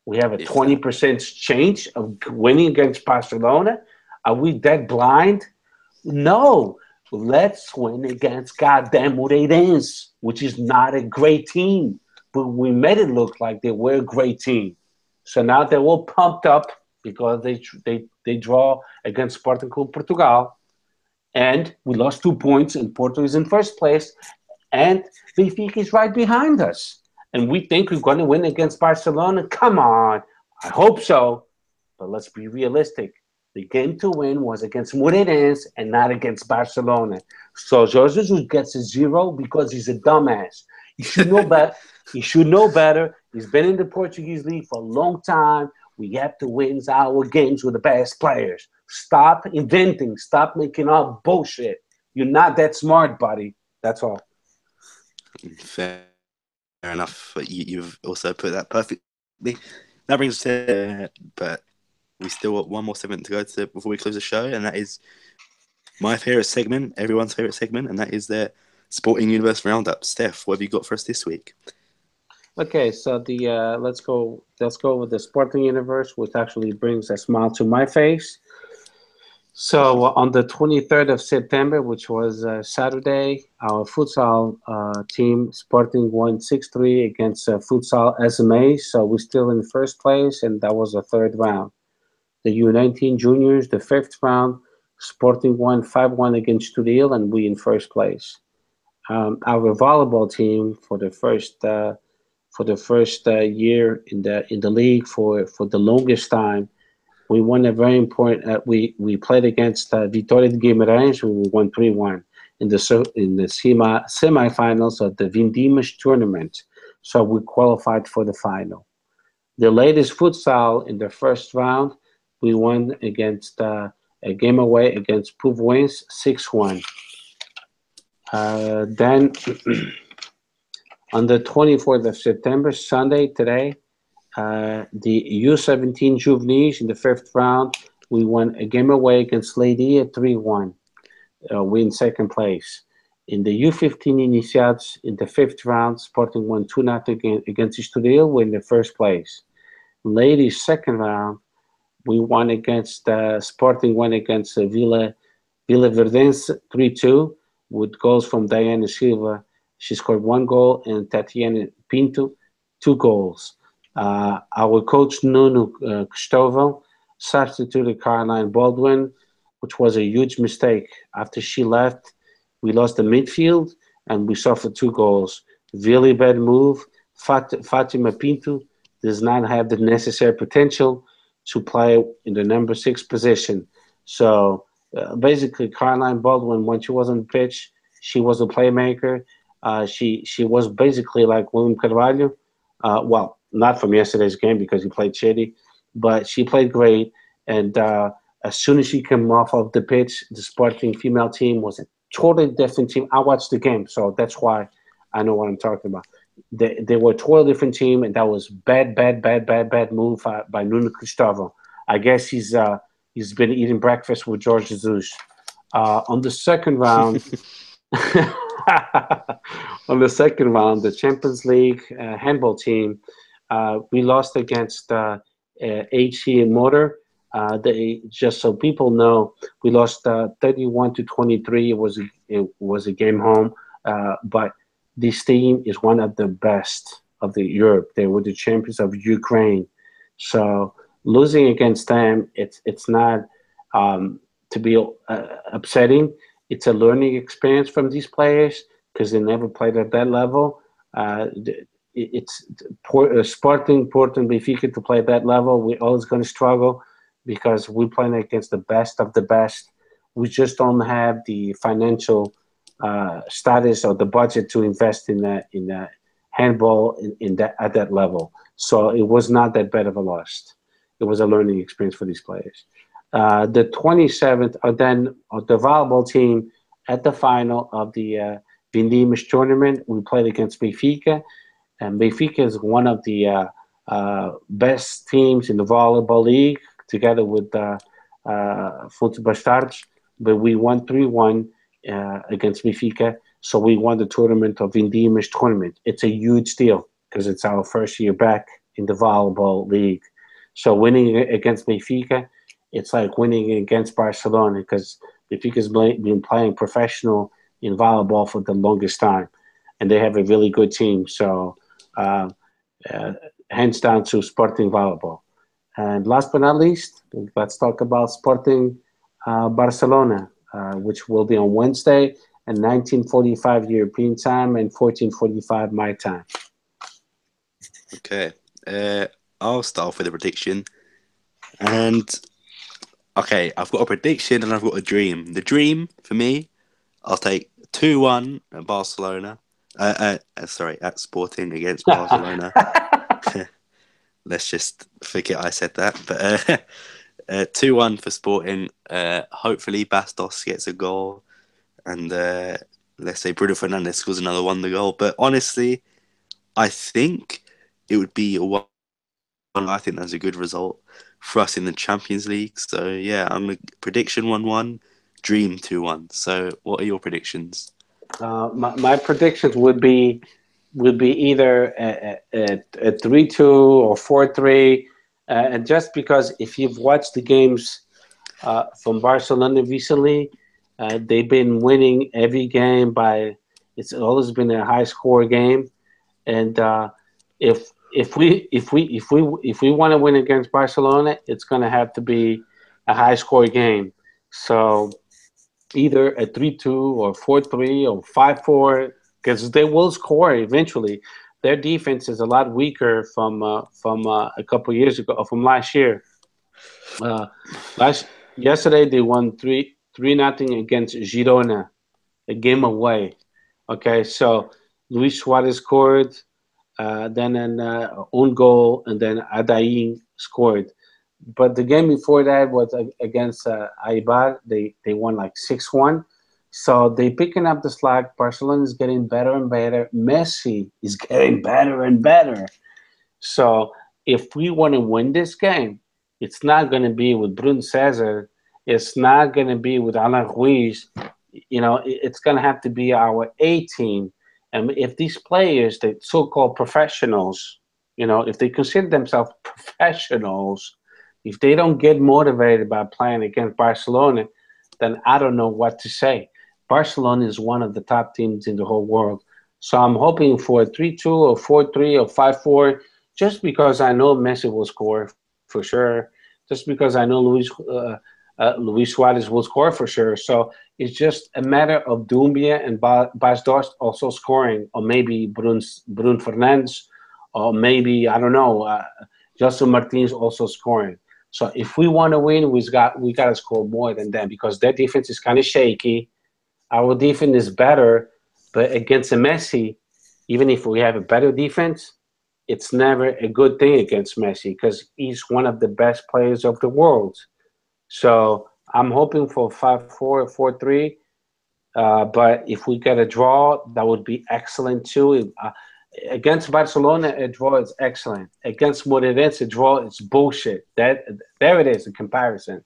[SPEAKER 3] We have a 20% chance of winning against Barcelona? Are we that blind? No. Let's win against goddamn Moreirense, which is not a great team. But we made it look like they were a great team. So now they're all pumped up because they draw against Sporting Clube Portugal. And we lost 2 points, and Porto is in first place. And Benfica is right behind us. And we think we're going to win against Barcelona? Come on. I hope so. But let's be realistic. The game to win was against Moreirense and not against Barcelona. So Jorge Jesus gets a 0 because he's a dumbass. He should know better. He should know better. He's been in the Portuguese league for a long time. We have to win our games with the best players. Stop inventing. Stop making up bullshit. You're not that smart, buddy. That's all.
[SPEAKER 1] Fair enough. You've also put that perfectly. That brings us to, but we still got one more segment to go to before we close the show, and that is my favourite segment, everyone's favourite segment, and that is the Sporting Universe Roundup. Steph, what have you got for us this week?
[SPEAKER 3] Okay, so let's go with the Sporting Universe, which actually brings a smile to my face. So on the 23rd of September, which was Saturday, our futsal team, Sporting, won 6-3 against Futsal SMA. So we're still in first place, and that was the third round. The U19 juniors, the fifth round, Sporting won 5-1 against Estoril, and we in first place. Our volleyball team for the first year in the league for the longest time, we won a very important. We played against Vitória de Guimarães, who won 3-1 in the semifinals of the Vindimas tournament. So we qualified for the final. The latest futsal in the first round, we won against a game away against Povoense 6-1. Then on the 24th of September, Sunday, today, the U17 juveniles in the fifth round, we won a game away against Leiria 3-1. We in second place. In the U15 initiates in the fifth round, Sporting won 2-0 against Estoril. We're in the first place. Ladies' second round, we won against Sporting won against Vila Verdense 3-2 with goals from Diana Silva. She scored 1 goal, and Tatiana Pinto 2 goals. Our coach Nuno Cristóvão substituted Caroline Baldwin, which was a huge mistake. After she left, we lost the midfield and we suffered 2 goals. Really bad move. Fatima Pinto does not have the necessary potential to play in the number 6 position. So basically, Caroline Baldwin, when she was on the pitch, she was a playmaker. She was basically like William Carvalho. Well, not from yesterday's game because he played shitty, but she played great. And as soon as she came off of the pitch, the Sporting female team was a totally different team. I watched the game, so that's why I know what I'm talking about. They were a totally different team, and that was bad move by Nuno Cristóvão. I guess he's been eating breakfast with George Jesus. On the second round, the Champions League handball team, we lost against HC Motor. They, just so people know, we lost 31-23. It was a game home, but this team is one of the best of the Europe. They were the champions of Ukraine, so losing against them, it's not to be upsetting. It's a learning experience from these players because they never played at that level. It's Sporting, Porto, and Benfica to play at that level. We're always going to struggle because we're playing against the best of the best. We just don't have the financial status or the budget to invest in that handball at that level. So it was not that bad of a loss. It was a learning experience for these players. The 27th, then the volleyball team at the final of the Vindimas tournament, we played against Benfica, and Benfica is one of the best teams in the volleyball league, together with Fonte Bastardos, but we won 3-1 against Benfica, so we won the tournament of Vindimas tournament. It's a huge deal because it's our first year back in the volleyball league. So winning against Benfica, it's like winning against Barcelona because Benfica's been playing professional in volleyball for the longest time, and they have a really good team. So hands down to Sporting Volleyball. And last but not least, let's talk about Sporting Barcelona, which will be on Wednesday at 19:45 European time and 14:45 my time.
[SPEAKER 1] Okay. I'll start off with a prediction. And, okay, I've got a prediction and I've got a dream. The dream, for me, I'll take 2-1 at Barcelona. At Sporting against Barcelona. Let's just forget I said that. But 2-1 for Sporting. Hopefully Bastos gets a goal. And let's say Bruno Fernandes scores another one the goal. But honestly, I think it would be a 1. I think that's a good result for us in the Champions League. So, yeah, I'm a prediction 1-1, dream 2-1. So, what are your predictions?
[SPEAKER 3] My predictions would be either a 3-2 or 4-3. And just because if you've watched the games from Barcelona recently, they've been winning every game it's always been a high score game. And if we want to win against Barcelona, it's going to have to be a high score game. So either a 3-2 or 4-3 or 5-4, because they will score eventually. Their defense is a lot weaker from a couple of years ago, or from last year. Yesterday they won 3-0 against Girona, a game away. Okay, so Luis Suarez scored. Then an own goal, and then Adain scored. But the game before that was against Eibar. They won like 6-1. So they picking up the slack. Barcelona is getting better and better. Messi is getting better and better. So if we want to win this game, it's not going to be with Bruno Cesar. It's not going to be with Alan Ruiz. It's going to have to be our A team. And if these players, the so-called professionals, if they consider themselves professionals, if they don't get motivated by playing against Barcelona, then I don't know what to say. Barcelona is one of the top teams in the whole world. So I'm hoping for a 3-2 or 4-3 or 5-4
[SPEAKER 2] just because I know Messi will score for sure, just because I know Luis Suarez will score for sure. So it's just a matter of Doumbia and Bas Dost also scoring, or maybe Bruno Fernandes, or maybe, I don't know, Justin Martins also scoring. So if we want to win, we got to score more than them, because their defense is kind of shaky. Our defense is better, but against a Messi, even if we have a better defense, it's never a good thing against Messi, because he's one of the best players of the world. So I'm hoping for 5-4, 4-3. But if we get a draw, that would be excellent too. Against Barcelona, a draw is excellent. Against Moreirense, a draw is bullshit. There it is, a comparison.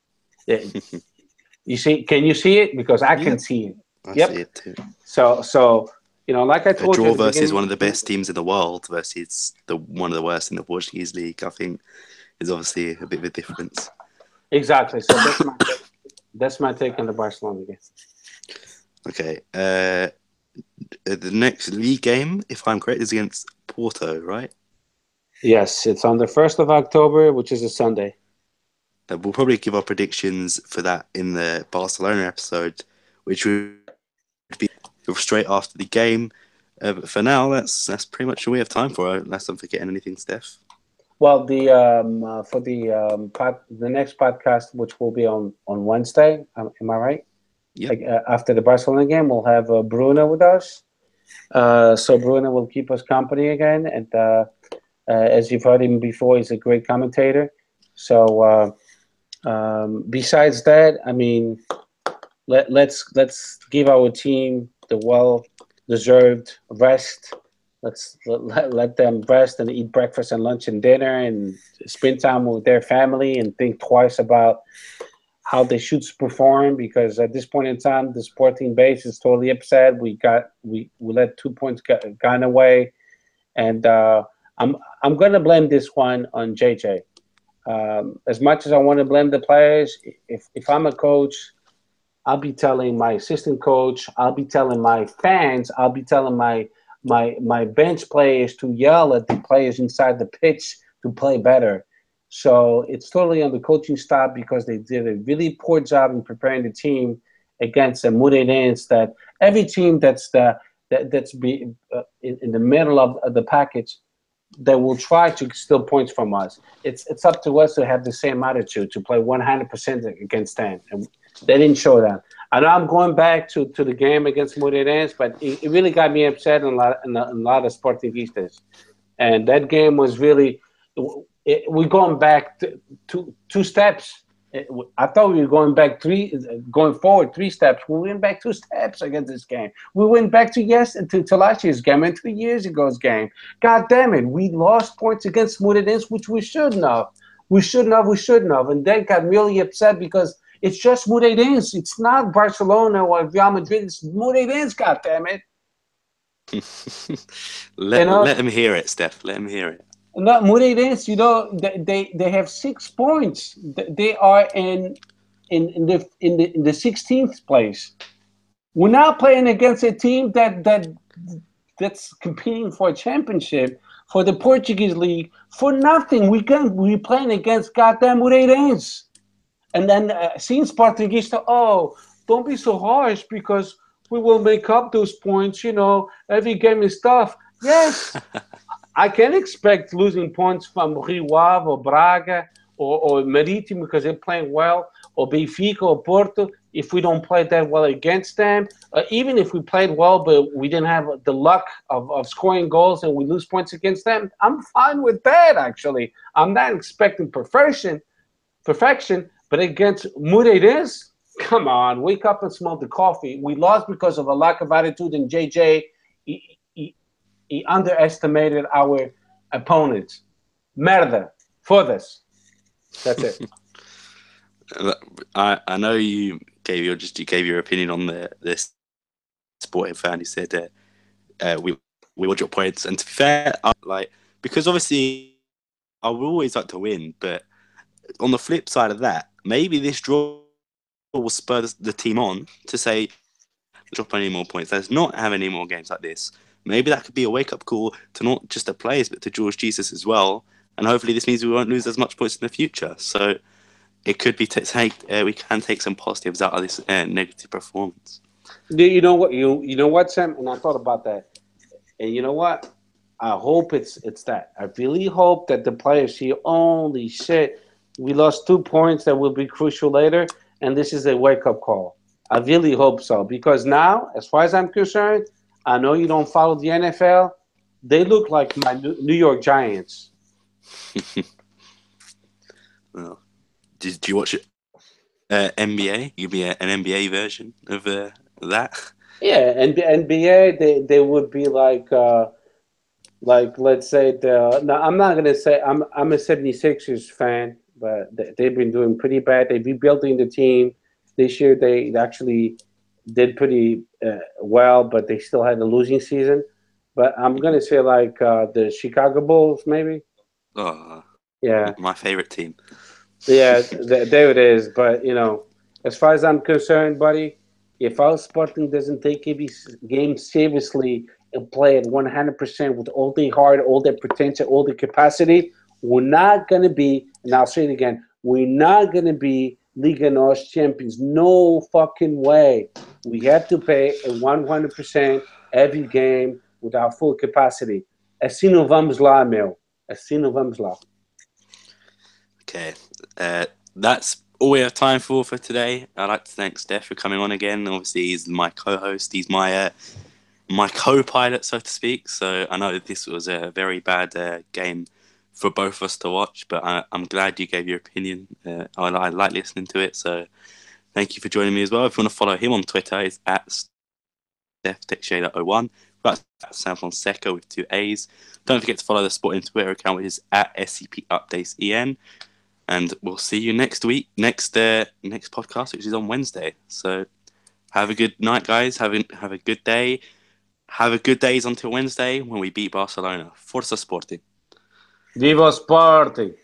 [SPEAKER 2] You see? Can you see it? Because I can see it.
[SPEAKER 1] I see it too.
[SPEAKER 2] So like I told you,
[SPEAKER 1] a draw versus one of the best teams in the world versus one of the worst in the Portuguese league, I think, is obviously a bit of a difference.
[SPEAKER 2] Exactly. So that's my take on the Barcelona game.
[SPEAKER 1] Okay. The next league game, if I'm correct, is against Porto, right?
[SPEAKER 2] Yes, it's on the 1st of October, which is a Sunday.
[SPEAKER 1] We'll probably give our predictions for that in the Barcelona episode, which would be straight after the game. But for now, that's pretty much all we have time for, unless I'm forgetting anything, Steph.
[SPEAKER 2] Well, for the next podcast, which will be on Wednesday, am I right?
[SPEAKER 1] Yeah.
[SPEAKER 2] After the Barcelona game, we'll have Bruno with us. So Bruno will keep us company again, and as you've heard him before, he's a great commentator. So besides that, I mean, let's give our team the well-deserved rest. Let's let them rest and eat breakfast and lunch and dinner and spend time with their family and think twice about how they should perform, because at this point in time, the Sporting base is totally upset. We let 2 points gone away, and I'm going to blame this one on JJ. As much as I want to blame the players, if I'm a coach, I'll be telling my assistant coach, I'll be telling my fans, I'll be telling my bench players to yell at the players inside the pitch to play better. So it's totally on the coaching staff, because they did a really poor job in preparing the team against a Moreirense, that every team that's in the middle of the package, they will try to steal points from us. It's up to us to have the same attitude, to play 100% against them. And they didn't show that. I know I'm going back to the game against Moreirense, but it really got me upset in a lot of Sportingistas. And that game was really... we're going back two steps. I thought we were going forward 3 steps. We went back 2 steps against this game. We went back to last year's game and 3 years ago's game. God damn it, we lost points against Moreirense, which we shouldn't have. We shouldn't have. And they got really upset because it's just Moreirense. It's not Barcelona or Real Madrid. It's Moreirense, god damn it.
[SPEAKER 1] Let him hear it, Steph. Let him hear it.
[SPEAKER 2] No, Moreirense, they have 6 points. They are in the 16th place. We're not playing against a team that's competing for a championship, for the Portuguese league, for nothing. We're playing against goddamn Moreirense. And then seeing Sportingista, don't be so harsh, because we will make up those points. Every game is tough. Yes. I can expect losing points from Rio Ave or Braga or Marítimo, because they're playing well, or Benfica or Porto, if we don't play that well against them. Even if we played well, but we didn't have the luck of scoring goals and we lose points against them, I'm fine with that, actually. I'm not expecting perfection, but against Moreirense, come on, wake up and smell the coffee. We lost because of a lack of attitude, and JJ, he underestimated our opponents. Merda. Foda-se. That's it.
[SPEAKER 1] I know you gave your opinion on this Sporting fan who said we want your points, and to be fair, because obviously I would always like to win, but on the flip side of that, maybe this draw will spur the team on to say, let's not play any more points. Let's not have any more games like this. maybe that could be a wake-up call to not just the players, but to George Jesus as well. And hopefully this means we won't lose as much points in the future. So it could be we can take some positives out of this negative performance.
[SPEAKER 2] You know what? You know what, Sam? And I thought about that. And you know what? I hope it's that. I really hope that the players see, holy shit, we lost 2 points that will be crucial later, and this is a wake-up call. I really hope so, because now, as far as I'm concerned, I know you don't follow the NFL. They look like my New York Giants.
[SPEAKER 1] Well, did you watch it? NBA? Give me an NBA version of that.
[SPEAKER 2] Yeah, and the NBA, they would be like let's say no, I'm not gonna say I'm a 76ers fan, but they've been doing pretty bad. They're rebuilding the team this year. They actually did pretty well, but they still had a losing season. But I'm gonna say like the Chicago Bulls, maybe.
[SPEAKER 1] Oh,
[SPEAKER 2] Yeah,
[SPEAKER 1] my favorite team.
[SPEAKER 2] yeah, there it is. But as far as I'm concerned, buddy, if our Sporting doesn't take every game seriously and play at 100% with all their heart, all their potential, all their capacity, we're not going to be, and I'll say it again, we're not going to be Liga NOS champions. No fucking way. We have to play at 100% every game with our full capacity. Assim não vamos lá, meu. Assim não vamos lá.
[SPEAKER 1] Okay, that's all we have time for today. I'd like to thank Steph for coming on again. Obviously, he's my co-host. He's my co-pilot, so to speak. So I know this was a very bad game for both of us to watch, but I'm glad you gave your opinion. I like listening to it. So thank you for joining me as well. If you want to follow him on Twitter, it's at StephTechShader01. That's Sam Fonseca with 2 A's. Don't forget to follow the Sporting Twitter account, which is at SCPUpdatesEN. And we'll see you next week, next podcast, which is on Wednesday. So have a good night, guys. Have a good day. Have a good days until Wednesday when we beat Barcelona. Forza Sporting.
[SPEAKER 2] Viva Sporting!